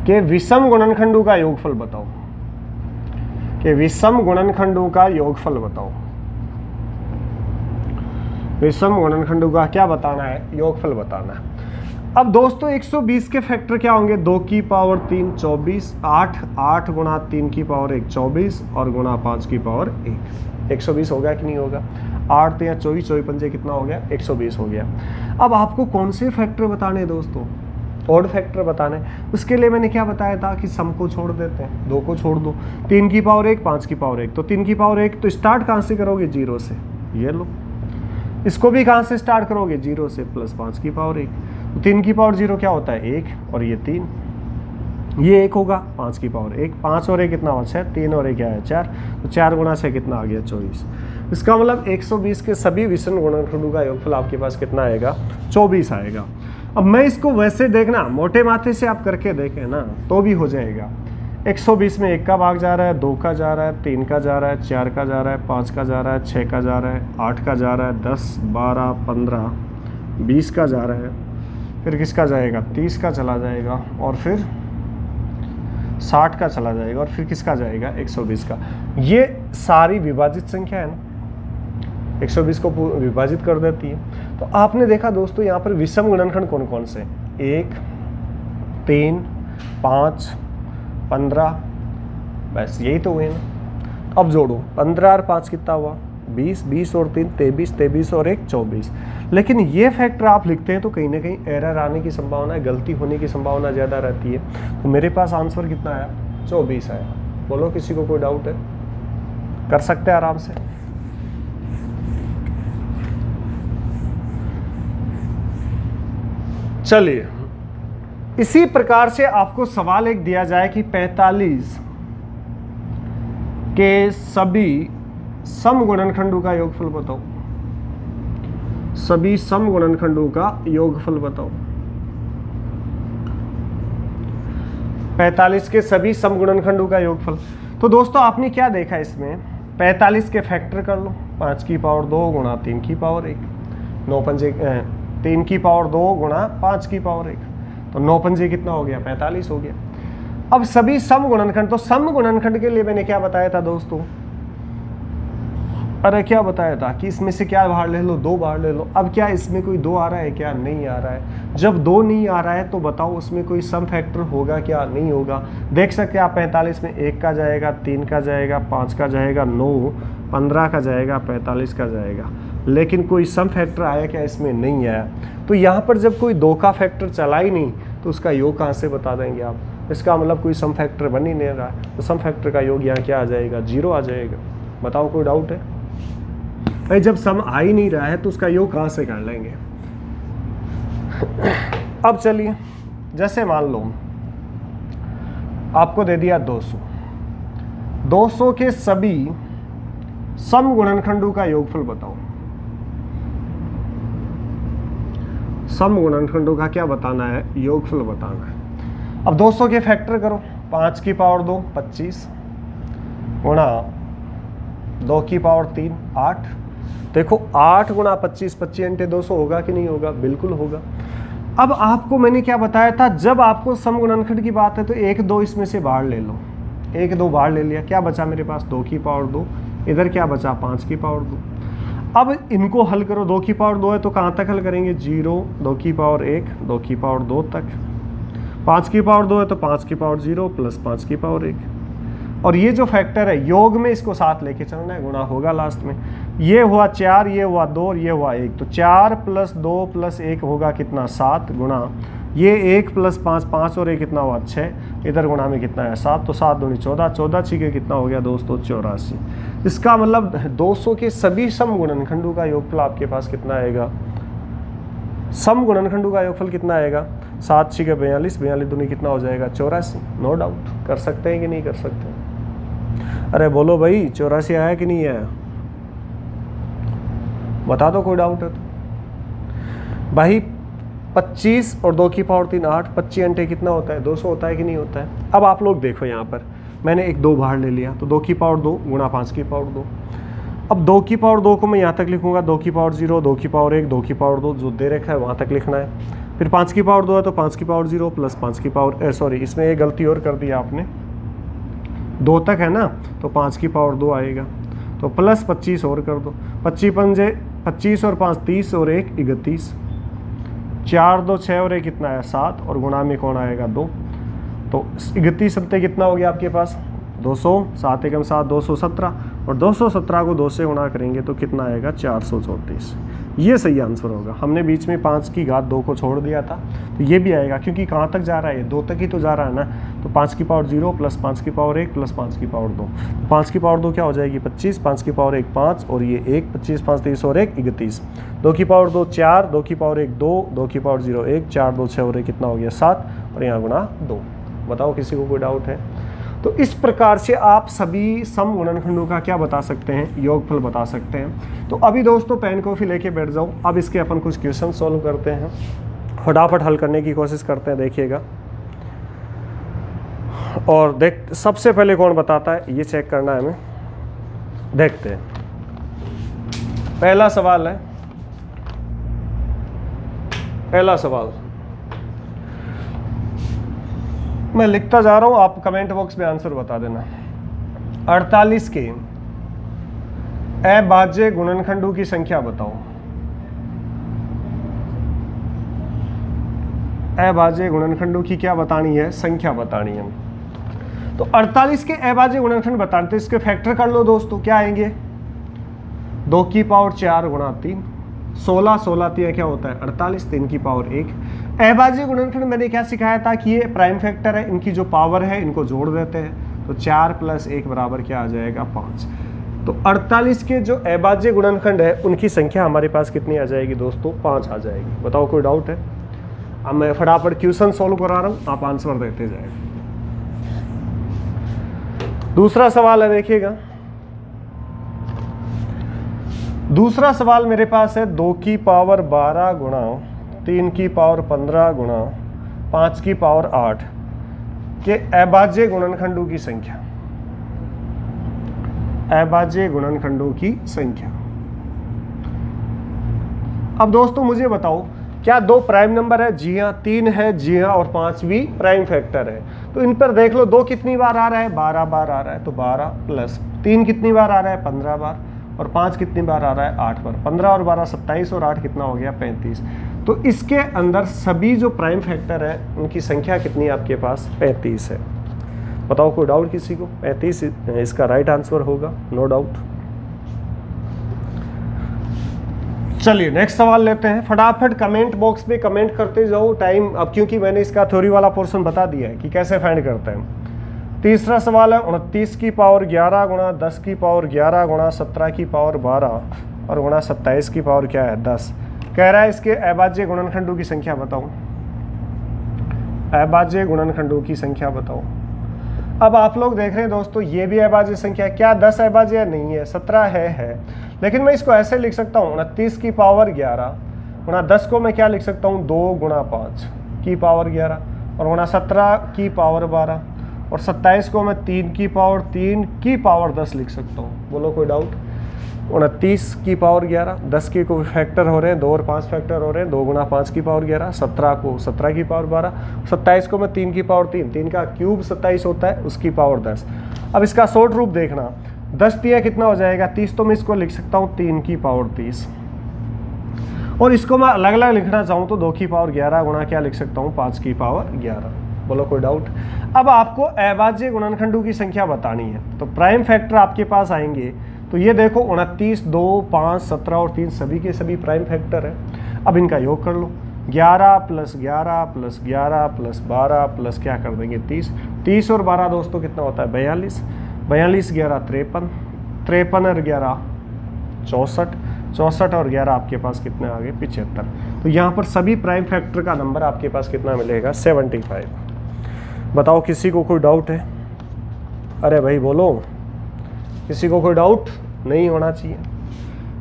के विषम गुणनखंडों का योगफल बताओ, कि विषम गुणनखंडों का योगफल बताओ। विषम गुणनखंडों का क्या बताना है, योगफल बताना है। अब दोस्तों 120 के फैक्टर क्या होंगे, 2 की पावर 3 24, 8 गुणा 3 की पावर 1 24 और गुणा 5 की पावर 1, 120 होगा कि नहीं होगा। 8 या 24, 24 पंजे कितना हो गया, 120 हो गया। अब आपको कौन से फैक्टर बताने दोस्तों, ऑड फैक्टर बताने। उसके लिए मैंने क्या बताया था कि सम को छोड़ देते हैं, 2 को छोड़ दो, 3 की पावर 1 5 की पावर 1, तो 3 की पावर 1 तो स्टार्ट कहाँ से करोगे, 0 से, ये लो। इसको भी कहाँ से स्टार्ट करोगे, 0 से, प्लस 5 की पावर 1, तो 3 की पावर 0 क्या होता है 1 और ये 3, ये 1 होगा, 5 की पावर 1, 5 और 1 कितना हुआ 6, 3 और 1 क्या है 4, तो 4 गुणा 6 कितना आ गया 24। इसका मतलब 120 के सभी विषम गुणनखंडों का योगफल आपके पास कितना आएगा, 24 आएगा। अब मैं इसको वैसे देखना, मोटे माथे से आप करके देखें ना तो भी हो जाएगा। 120 में 1 का भाग जा रहा है, 2 का जा रहा है, 3 का जा रहा है, 4 का जा रहा है, 5 का जा रहा है, 6 का जा रहा है, 8 का जा रहा है, 10 12 15 20 का जा रहा है, फिर किसका जाएगा 30 का चला जाएगा, और फिर 60 का चला जाएगा, और फिर किसका जाएगा 120 का। ये सारी विभाजित संख्या है ना, 120 को विभाजित कर देती है। तो आपने देखा दोस्तों यहाँ पर विषम गुणनखंड कौन कौन से, 1 3 5 15, बस यही तो हुए ना। अब जोड़ो, 15 और 5 कितना हुआ 20, 20 और 3 23, 23 और 1 24। लेकिन ये फैक्टर आप लिखते हैं तो कहीं ना कहीं एरर आने की संभावना है, गलती होने की संभावना ज़्यादा रहती है। तो मेरे पास आंसर कितना आया, 24 आया। बोलो किसी को कोई डाउट है, कर सकते हैं आराम से। चलिए, इसी प्रकार से आपको सवाल एक दिया जाए कि 45 के सभी सम गुणनखंडों का योगफल बताओ, सभी सम गुणनखंडों का योगफल बताओ। 45 के सभी सम गुणनखंडों का योगफल। तो दोस्तों आपने क्या देखा इसमें, 45 के फैक्टर कर लो, 5 की पावर 2 गुणा 3 की पावर 1, 9 पंजे 3 की पावर 2 गुणा 5 की पावर 1, तो 9 पंजे कितना हो गया 45 हो गया। अब सभी सम गुणनखंड, तो सम गुणनखंड के लिए मैंने क्या बताया था दोस्तों, अरे क्या बताया था कि इसमें से क्या बाहर ले लो, 2 बाहर ले लो। अब क्या इसमें कोई 2 आ रहा है क्या, नहीं आ रहा है। जब 2 नहीं आ रहा है तो बताओ उसमें कोई सम फैक्टर होगा क्या, नहीं होगा। देख सकते हैं आप 45 में 1 का जाएगा, 3 का जाएगा, 5 का जाएगा, 9 15 का जाएगा, 45 का जाएगा, लेकिन कोई सम फैक्टर आया क्या, इसमें नहीं आया। तो यहाँ पर जब कोई 2 का फैक्टर चला ही नहीं तो उसका योग कहाँ से बता देंगे आप, इसका मतलब कोई सम फैक्टर बन ही नहीं रहा है। तो सम फैक्टर का योग यहाँ क्या आ जाएगा, 0 आ जाएगा। बताओ कोई डाउट है भाई, जब सम आ ही नहीं रहा है तो उसका योग कहाँ से कर लेंगे। अब चलिए, जैसे मान लो आपको दे दिया 200, 200 के सभी सम गुणनखंडों का योगफल बताओ। सम गुणनखंडों का क्या बताना है, योगफल बताना है। अब 200 के फैक्टर करो, 5 की पावर 2 25 गुणा 2 की पावर 3 8। देखो 8 गुणा 25, 25 × 200 होगा कि नहीं होगा, बिल्कुल होगा। अब आपको मैंने क्या बताया था, जब आपको सम गुणनखंड की बात है तो 1 2 इसमें से बाहर ले लो, 1 2 बाहर ले लिया, क्या बचा मेरे पास 2 की पावर 2, इधर क्या बचा 5 की पावर 2। अब इनको हल करो, 2 की पावर 2 है तो कहाँ तक हल करेंगे, 0 2 की पावर 1 2 की पावर 2 तक, 5 की पावर 2 है तो 5 की पावर 0 प्लस 5 की पावर 1। और ये जो फैक्टर है योग में इसको साथ लेके चलना है, गुणा होगा लास्ट में। ये हुआ 4, ये हुआ 2 और ये हुआ 1, तो 4 + 2 + 1 होगा कितना 7 गुणा ये 1 + 5 5 और 1 कितना हुआ 6, इधर गुणा में कितना है 7, तो 7 दूनी 14, 14 छिके कितना हो गया दोस्तों 84। इसका मतलब 200 के सभी सम गुणनखंडों का योगफल आपके पास कितना आएगा, सम गुणनखंडों का योगफल कितना आएगा 7 छिके 42, 42 दूनी कितना हो जाएगा 84। नो डाउट, कर सकते हैं कि नहीं कर सकते। अरे बोलो भाई 84 आया कि नहीं आया, बता दो कोई डाउट है तो। भाई 25 और 2 की पावर 3 8, 25 × कितना होता है 200 होता है कि नहीं होता है। अब आप लोग देखो यहाँ पर मैंने 1 2 बाहर ले लिया, तो 2 की पावर 2 गुणा 5 की पावर 2। अब 2 की पावर 2 को मैं यहाँ तक लिखूंगा, 2 की पावर 0 2 की पावर 1 2 की पावर 2 जो दे रखा है वहाँ तक लिखना है। फिर 5 की पावर 2 है तो 5 की पावर 0 प्लस 5 की पावर सॉरी इसमें एक गलती और कर दी आपने, 2 तक है ना तो 5 की पावर 2 आएगा, तो प्लस 25 और कर दो, 25 पंजे 25 और 5 30 और 1 31, 4 2 6 और 1 कितना है 7 और गुणा में कौन आएगा 2। तो 31 सत्ते कितना हो गया आपके पास 200, 7 एकम 7 217 और 217 को 2 से गुणा करेंगे तो कितना आएगा 434। ये सही आंसर होगा। हमने बीच में 5 की घात 2 को छोड़ दिया था तो ये भी आएगा, क्योंकि कहाँ तक जा रहा है 2 तक ही तो जा रहा है ना। तो 5 की पावर 0 प्लस 5 की पावर 1 प्लस 5 की पावर 2, 5 की पावर 2 क्या हो जाएगी 25, 5 की पावर 1 5 और ये 1, 25 5 30 और 1 31, 2 की पावर 2 4, 2 की पावर 1 2, 2 की पावर 0 1, 4 2 6 और 1 कितना हो गया 7 और यहाँ गुणा 2। बताओ किसी को कोई डाउट है? तो इस प्रकार से आप सभी सम गुणनखंडों का क्या बता सकते हैं, योगफल बता सकते हैं। तो अभी दोस्तों पेन कॉफी लेके बैठ जाओ, अब इसके अपन कुछ क्वेश्चन सॉल्व करते हैं, फटाफट हल करने की कोशिश करते हैं। देखिएगा और देख सबसे पहले कौन बताता है ये चेक करना है हमें। देखते हैं पहला सवाल है, पहला सवाल मैं लिखता जा रहा हूं, आप कमेंट बॉक्स में आंसर बता देना। 48 के अभाज्य गुणनखंडों की संख्या बताओ। अभाज्य गुणनखंडों की क्या बतानी है, संख्या बतानी है। तो 48 के अभाज्य गुणनखंड बताने, तो इसके फैक्टर कर लो दोस्तों। क्या आएंगे 2 की पावर 4 गुणा 3, 16 16 3 क्या होता है 48, 3 की पावर 1। अभाज्य गुणनखंड मैंने क्या सिखाया था कि ये प्राइम फैक्टर है, इनकी जो पावर है इनको जोड़ देते हैं, तो 4 + 1 बराबर क्या आ जाएगा 5। तो 48 के जो अभाज्य गुणनखंड है उनकी संख्या हमारे पास कितनी आ जाएगी दोस्तों 5 आ जाएगी। बताओ कोई डाउट है? अब मैं फटाफट क्वेश्चन सॉल्व करा रहा हूं, आप आंसर देते जाएगा। दूसरा सवाल है, देखिएगा दूसरा सवाल मेरे पास है 2 की पावर 12 गुणा 3 की पावर 15 गुणा 5 की पावर 8 के अभाज्य गुणनखंडों की संख्या। अभाज्य गुणनखंडों की संख्या। अब दोस्तों मुझे बताओ क्या 2 प्राइम नंबर है? जी हाँ। 3 है? जी हाँ। और 5 भी प्राइम फैक्टर है। तो इन पर देख लो 2 कितनी बार आ रहा है 12 बार आ रहा है, तो 12 प्लस 3 कितनी बार आ रहा है 15 बार और 5 कितनी बार आ रहा है 8 बार। 15 और 12 27 और 8 कितना हो गया 35। तो इसके अंदर सभी जो प्राइम फैक्टर है उनकी संख्या कितनी आपके पास 35 है। बताओ कोई डाउट किसी को? 35 इसका राइट आंसर होगा, नो डाउट। चलिए नेक्स्ट सवाल लेते हैं। फटाफट कमेंट बॉक्स में कमेंट करते जाओ, टाइम अब क्योंकि मैंने इसका थ्योरी वाला पोर्शन बता दिया है कि कैसे फाइंड करते हैं। तीसरा सवाल है 29 की पावर 11 गुणा 10 की पावर 11 गुणा 17 की पावर 12 और गुणा 27 की पावर क्या है 10। कह रहा है इसके अभाज्य गुणनखंडों की संख्या बताओ। अभाज्य गुणनखंडों की संख्या बताओ। अब आप लोग देख रहे हैं दोस्तों ये भी अभाज्य संख्या है। क्या 10 अभाज्य नहीं है? 17 है। लेकिन मैं इसको ऐसे लिख सकता हूँ 29 की पावर 11 गुणा 10 को मैं क्या लिख सकता हूँ 2 गुणा 5 की पावर 11 और गुणा 17 की पावर 12 और 27 को मैं 3 की पावर 3 की पावर 10 लिख सकता हूँ। बोलो कोई डाउट? 29 की पावर 11, 10 के को फैक्टर हो रहे हैं 2 और 5 फैक्टर हो रहे हैं 2 गुणा 5 की पावर 11, 17 को 17 की पावर 12, 27 को मैं 3 की पावर 3, 3 का क्यूब 27 होता है उसकी पावर 10। अब इसका शॉर्ट रूप देखना 10 3 कितना हो जाएगा 30, तो मैं इसको लिख सकता हूँ 3 की पावर 30 और इसको मैं अलग अलग लिखना चाहूँ तो 2 की पावर 11 गुणा क्या लिख सकता हूँ 5 की पावर 11। बोलो कोई डाउट? अब आपको अभाज्य गुणनखंडों की संख्या बतानी है तो प्राइम फैक्टर आपके पास आएंगे। तो ये देखो 29, 2, 5, 17 और 3 सभी के सभी प्राइम फैक्टर है। अब इनका योग कर लो 11 + 11 + 11 + 12 प्लस क्या कर देंगे 30। 30 और 12 दोस्तों कितना होता है 42, 42 11 53, 53 और 11 64, 64 और 11 आपके पास कितने आ गए 75। तो यहाँ पर सभी प्राइम फैक्टर का नंबर आपके पास कितना मिलेगा 75। बताओ किसी को कोई डाउट है? अरे भाई बोलो, किसी को कोई डाउट नहीं होना चाहिए।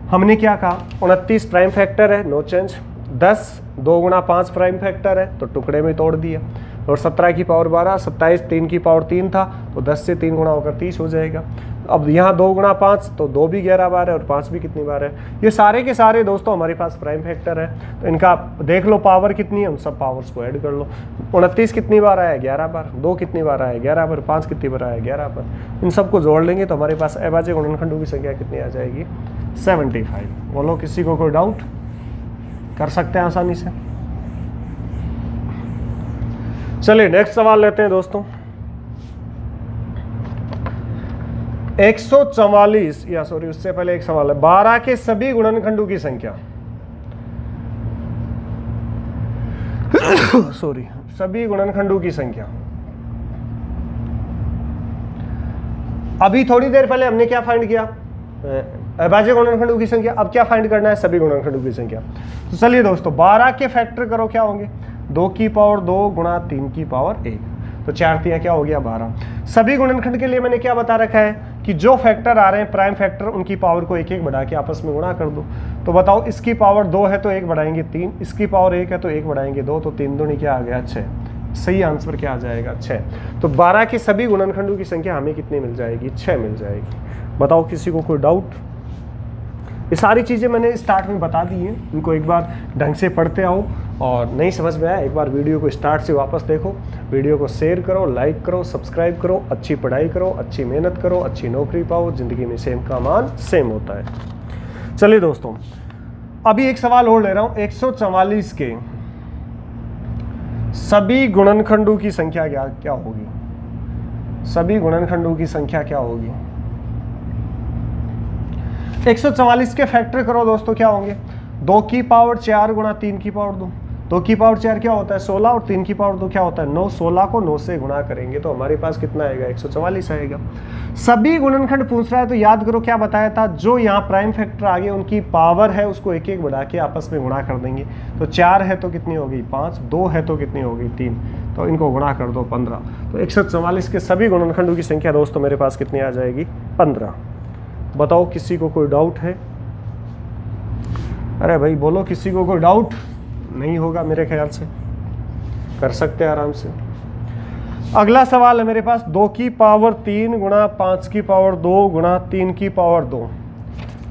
हमने क्या कहा 29 प्राइम फैक्टर है नो चेंज, 10 2 गुणा 5 प्राइम फैक्टर है तो टुकड़े में तोड़ दिया और 17 की पावर 12, 27 3 की पावर 3 था तो 10 से 3 गुणा होकर 30 हो जाएगा। अब यहाँ 2 गुणा 5 तो 2 भी 11 बार है और 5 भी कितनी बार है। ये सारे के सारे दोस्तों हमारे पास प्राइम फैक्टर है तो इनका देख लो पावर कितनी है, उन सब पावर्स को ऐड कर लो। 29 कितनी बार आया 11 बार, 2 कितनी बार आया 11 बार, 5 कितनी बार आया 11 बार। इन सबको जोड़ लेंगे तो हमारे पास अभाज्य गुणनखंडों की संख्या कितनी आ जाएगी 75। बोलो किसी को कोई डाउट? कर सकते हैं आसानी से। चलिए नेक्स्ट सवाल लेते हैं दोस्तों। 144 या सॉरी उससे पहले एक सवाल है, 12 के सभी गुणनखंडों की संख्या सॉरी सभी गुणनखंडों की संख्या। अभी थोड़ी देर पहले हमने क्या फाइंड किया, अभाज्य गुणनखंडों की संख्या। अब क्या फाइंड करना है, सभी गुणनखंडों की संख्या। तो चलिए दोस्तों 12 के फैक्टर करो, क्या होंगे 2 की पावर 2 गुणा 3 की पावर 1, तो 4 3 क्या हो गया 12। सभी गुणनखंड के लिए मैंने क्या बता रखा है कि जो फैक्टर आ रहे हैं प्राइम फैक्टर, उनकी पावर को एक एक बढ़ा के आपस में गुणा कर दो। तो बताओ इसकी पावर 2 है तो 1 बढ़ाएंगे 3, इसकी पावर 1 है तो 1 बढ़ाएंगे 2, तो 3 दूनी क्या आ गया 6। सही आंसर क्या आ जाएगा 6। तो 12 के सभी गुणनखंडों की संख्या हमें कितनी मिल जाएगी, 6 मिल जाएगी। बताओ किसी को कोई डाउट। ये सारी चीज़ें मैंने स्टार्ट में बता दी हैं, इनको एक बार ढंग से पढ़ते आओ, और नहीं समझ में आया एक बार वीडियो को स्टार्ट से वापस देखो, वीडियो को शेयर करो, लाइक करो, सब्सक्राइब करो, अच्छी पढ़ाई करो, अच्छी मेहनत करो, अच्छी नौकरी पाओ। ज़िंदगी में सेम का मान सेम होता है। चलिए दोस्तों अभी एक सवाल और ले रहा हूँ। 144 के सभी गुणनखंडों की संख्या क्या होगी, सभी गुणनखंडों की संख्या क्या होगी। 144 के फैक्टर करो दोस्तों, क्या होंगे 2 की पावर 4 गुणा 3 की पावर 2। 2 की पावर 4 क्या होता है 16, और 3 की पावर 2 क्या होता है 9। 16 को 9 से गुणा करेंगे तो हमारे पास कितना आएगा 144 आएगा। सभी गुणनखंड पूछ रहा है तो याद करो क्या बताया था, जो यहाँ प्राइम फैक्टर आ गए उनकी पावर है उसको एक एक बढ़ा के आपस में गुणा कर देंगे। तो 4 है तो कितनी होगी 5, 2 है तो कितनी होगी 3, तो इनको गुणा कर दो 15। तो 144 के सभी गुणनखंडों की संख्या दोस्तों मेरे पास कितनी आ जाएगी 15। बताओ किसी को कोई डाउट है। अरे भाई बोलो, किसी को कोई डाउट नहीं होगा मेरे ख्याल से, कर सकते हैं आराम से। अगला सवाल है मेरे पास 2 की पावर 3 गुणा 5 की पावर 2 गुणा 3 की पावर 2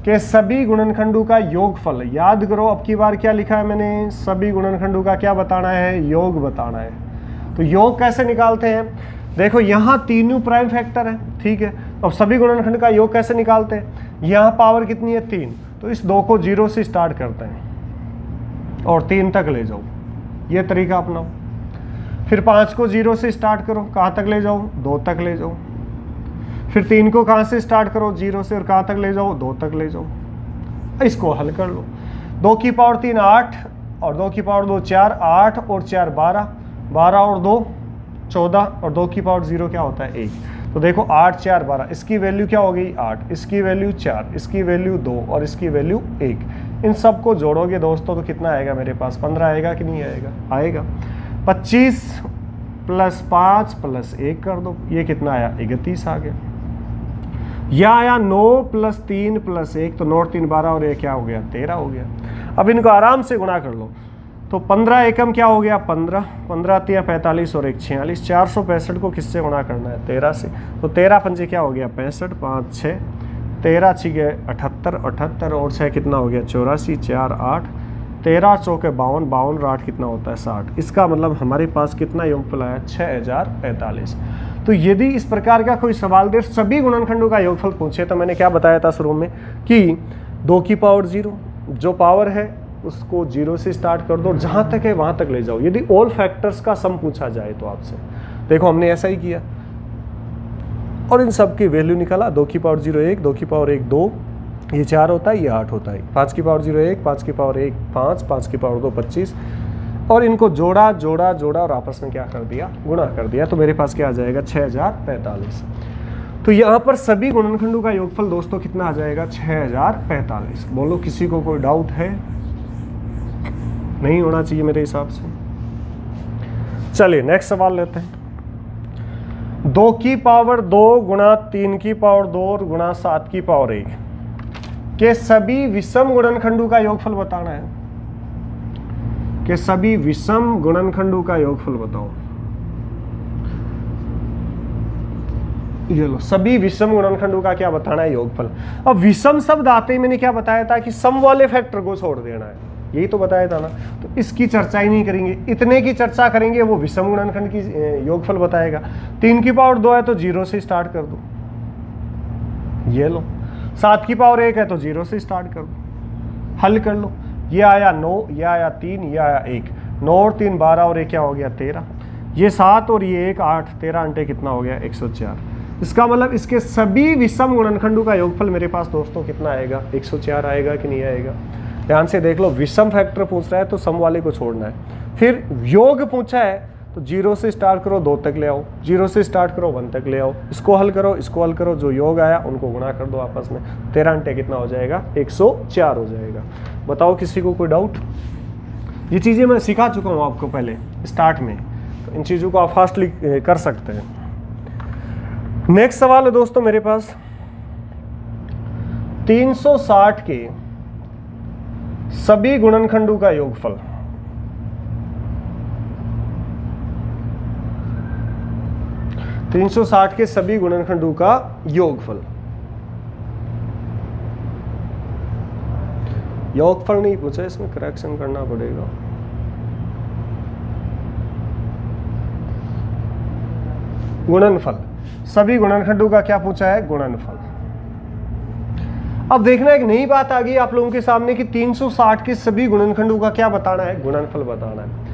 के सभी गुणनखंडों का योगफल। याद करो अब की बार क्या लिखा है मैंने, सभी गुणनखंडों का क्या बताना है, योग बताना है। तो योग कैसे निकालते हैं, देखो यहाँ तीनों प्राइम फैक्टर है, ठीक है। अब सभी गुणनखंड का योग कैसे निकालते हैं, यहाँ पावर कितनी है 3, तो इस 2 को 0 से स्टार्ट करते हैं और 3 तक ले जाओ, ये तरीका अपनाओ। फिर 5 को 0 से स्टार्ट करो, कहाँ तक ले जाओ 2 तक ले जाओ। फिर 3 को कहाँ से स्टार्ट करो 0 से, और कहाँ तक ले जाओ 2 तक ले जाओ। इसको हल कर लो। 2 की पावर 3 8, और 2 की पावर 2 4, 8 और 4 12, 12 और 2 14, और 2 की पावर 0 क्या होता है 1। तो देखो 8 4 12, इसकी वैल्यू क्या हो गई 8, इसकी वैल्यू 4, इसकी वैल्यू 2 और इसकी वैल्यू 1। इन सब को जोड़ोगे दोस्तों तो कितना आएगा मेरे पास 15 आएगा कि नहीं आएगा, आएगा। 25 + 5 + 1 कर दो, ये कितना आया 31 आ गया। यह आया 9 + 3 + 1, तो 9 3 12 और ये क्या हो गया 13 हो गया। अब इनको आराम से गुणा कर लो, तो 15 एकम क्या हो गया 15, 15 3 45 और 1 46। 465 को किससे गुणा करना है 13 से, तो 13 पंजे क्या हो गया 65, 5 6 13 6 78, 78 और 6 कितना हो गया 84, 4 8, 13 चौके 52, 52 और 8 कितना होता है 60। इसका मतलब हमारे पास कितना योगफल आया 6045। तो यदि इस प्रकार का कोई सवाल दे सभी गुणनखंडों का योगफल पूछे, तो मैंने क्या बताया था शुरू में कि 2 की पावर 0 जो पावर है उसको 0 से स्टार्ट कर दो, जहाँ तक है वहाँ तक ले जाओ। यदि ऑल फैक्टर्स का सम पूछा जाए तो आपसे, देखो हमने ऐसा ही किया और इन सब की वैल्यू निकाला। 2 की पावर 0 1, 2 की पावर 1 2, ये 4 होता है, ये 8 होता है। 5 की पावर 0 1, 5 की पावर 1 5, 5 की पावर 2 25, और इनको जोड़ा जोड़ा जोड़ा और आपस में क्या कर दिया गुणा कर दिया। तो मेरे पास क्या आ जाएगा 6045। तो यहाँ पर सभी गुणनखंडों का योगफल दोस्तों कितना आ जाएगा 6045। बोलो किसी को कोई डाउट है, नहीं होना चाहिए मेरे हिसाब से। चलिए नेक्स्ट सवाल लेते हैं। 2 की पावर 2 गुणा 3 की पावर 2 और गुणा 7 की पावर 1 के सभी विषम गुणनखंडों का योगफल बताना है। के सभी विषम गुणनखंडों का योगफल बताओ। ये लो, सभी विषम गुणनखंडों का क्या बताना है योगफल। अब विषम शब्द आते ही मैंने क्या बताया था कि सम वाले फैक्टर को छोड़ देना है, यही तो बताया था ना। तो इसकी चर्चा ही नहीं करेंगे, इतने की चर्चा करेंगे, वो विषम गुणनखंड की योगफल बताएगा। 3 की पावर 2 है तो 0 से स्टार्ट कर दो, ये लो। 7 की पावर 1 है तो 0 से स्टार्ट कर दो, हल कर लो। ये आया 9, ये आया 3, ये आया 1, 9 और 3 12 और ये क्या हो गया 13। ये 7 और ये 1 8, 13 अंटे कितना हो गया 104। इसका मतलब इसके सभी विषम गुणनखंडों का योगफल मेरे पास दोस्तों कितना आएगा 104 आएगा कि नहीं आएगा। ध्यान से देख लो, विषम फैक्टर पूछ रहा है तो सम वाले को छोड़ना है। फिर योग पूछा है तो 0 से स्टार्ट करो 2 तक ले आओ, 0 से स्टार्ट करो 1 तक ले आओ, इसको हल करो, इसको हल करो, जो योग आया उनको गुणा कर दो आपस में, 13 अंटे कितना हो जाएगा 104 हो जाएगा। बताओ किसी को कोई डाउट? ये चीज़ें मैं सिखा चुका हूँ आपको पहले स्टार्ट में, तो इन चीज़ों को आप फास्टली कर सकते हैं। नेक्स्ट सवाल है दोस्तों मेरे पास 360 के सभी गुणनखंडों का योगफल। (360) के सभी गुणनखंडों का योगफल। योगफल नहीं पूछा, इसमें करेक्शन करना पड़ेगा। गुणनफल, सभी गुणनखंडों का क्या पूछा है? गुणनफल। अब देखना एक नई बात आ गई आप लोगों के सामने कि 360 के सभी गुणनखंडों का क्या बताना है? गुणनफल बताना है।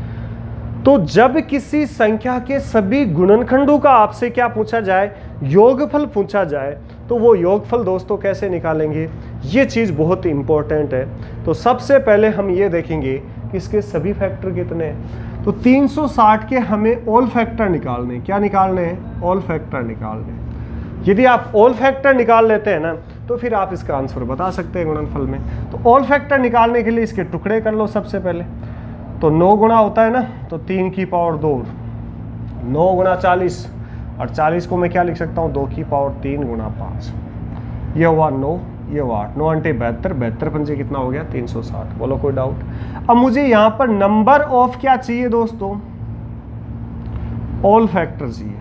तो जब किसी संख्या के सभी गुणनखंडों का आपसे क्या पूछा जाए? योगफल पूछा जाए, तो वो योगफल दोस्तों कैसे निकालेंगे? ये चीज़ बहुत इंपॉर्टेंट है। तो सबसे पहले हम ये देखेंगे कि इसके सभी फैक्टर कितने हैं। तो 360 के हमें ऑल फैक्टर निकालने, क्या निकालने हैं? ऑल फैक्टर निकालने। यदि आप ऑल फैक्टर निकाल लेते हैं ना, तो फिर आप इसका आंसर बता सकते हैं गुणनफल में। तो ऑल फैक्टर निकालने के लिए इसके टुकड़े कर लो सबसे पहले। तो 9 गुणा होता है ना, तो 3 की पावर 2, 9 गुणा 40, और 40 को मैं क्या लिख सकता हूँ? 2 की पावर 3 गुणा 5। ये हुआ 9, ये हुआ 8, 9 अंटे 72, 72 पंजे कितना हो गया? 360। बोलो कोई डाउट? अब मुझे यहाँ पर नंबर ऑफ क्या चाहिए दोस्तों? ऑल फैक्टर चाहिए,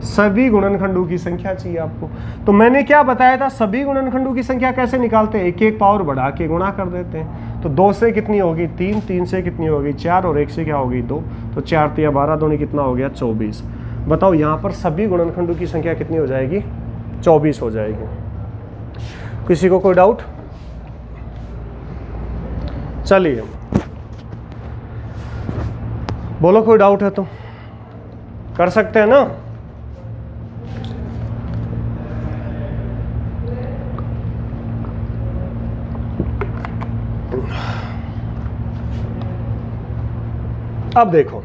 सभी गुणनखंडों की संख्या चाहिए आपको। तो मैंने क्या बताया था? सभी गुणनखंडों की संख्या कैसे निकालते हैं? एक एक पावर बढ़ा के गुणा कर देते हैं। तो 2 से कितनी होगी? 3, 3 से कितनी होगी? 4, और 1 से क्या होगी? 2। तो 4 3 12 दूनी कितना हो गया? 24। बताओ यहाँ पर सभी गुणनखंडों की संख्या कितनी हो जाएगी? 24 हो जाएगी। किसी को कोई डाउट? चलिए बोलो कोई डाउट है तो कर सकते हैं ना। अब देखो,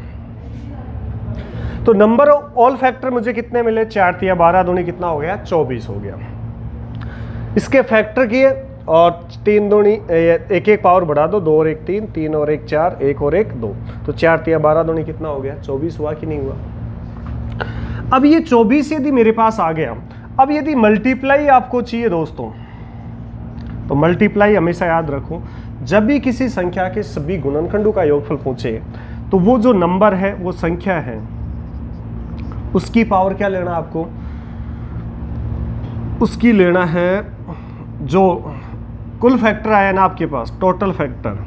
तो नंबर ऑल फैक्टर मुझे कितने मिले? 4 3 12 दूनी कितना हो गया? 24 हो गया। इसके फैक्टर किए और 3 दूनी 1 1 पावर बढ़ा दो, 2 और 1 3, 3 और 1 4, 1 और 1 2। तो 4 3 12 दूनी कितना हो गया? 24 हुआ कि नहीं हुआ? अब ये 24 यदि मेरे पास आ गया, अब यदि मल्टीप्लाई आपको चाहिए दोस्तों, तो मल्टीप्लाई हमेशा याद रखो, जब भी किसी संख्या के सभी गुणनखंडों का योगफल पूछे, तो वो जो नंबर है, वो संख्या है, उसकी पावर क्या लेना आपको? उसकी लेना है जो कुल फैक्टर आया ना आपके पास, टोटल फैक्टर,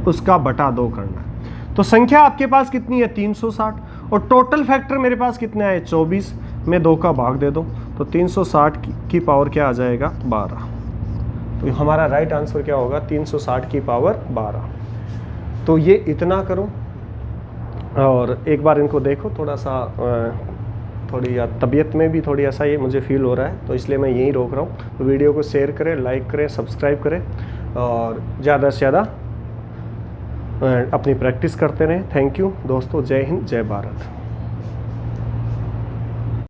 उसका बटा 2 करना है। तो संख्या आपके पास कितनी है? 360, और टोटल फैक्टर मेरे पास कितने आए? 24 में 2 का भाग दे दो, तो 360 की पावर क्या आ जाएगा? 12। तो हमारा राइट आंसर क्या होगा? 360 की पावर 12। तो ये इतना करो और एक बार इनको देखो, थोड़ा सा थोड़ी तबीयत में भी थोड़ी ऐसा ये मुझे फील हो रहा है, तो इसलिए मैं यहीं रोक रहा हूँ। तो वीडियो को शेयर करें, लाइक करें, सब्सक्राइब करें और ज़्यादा से ज़्यादा अपनी प्रैक्टिस करते रहें। थैंक यू दोस्तों। जय हिंद, जय भारत।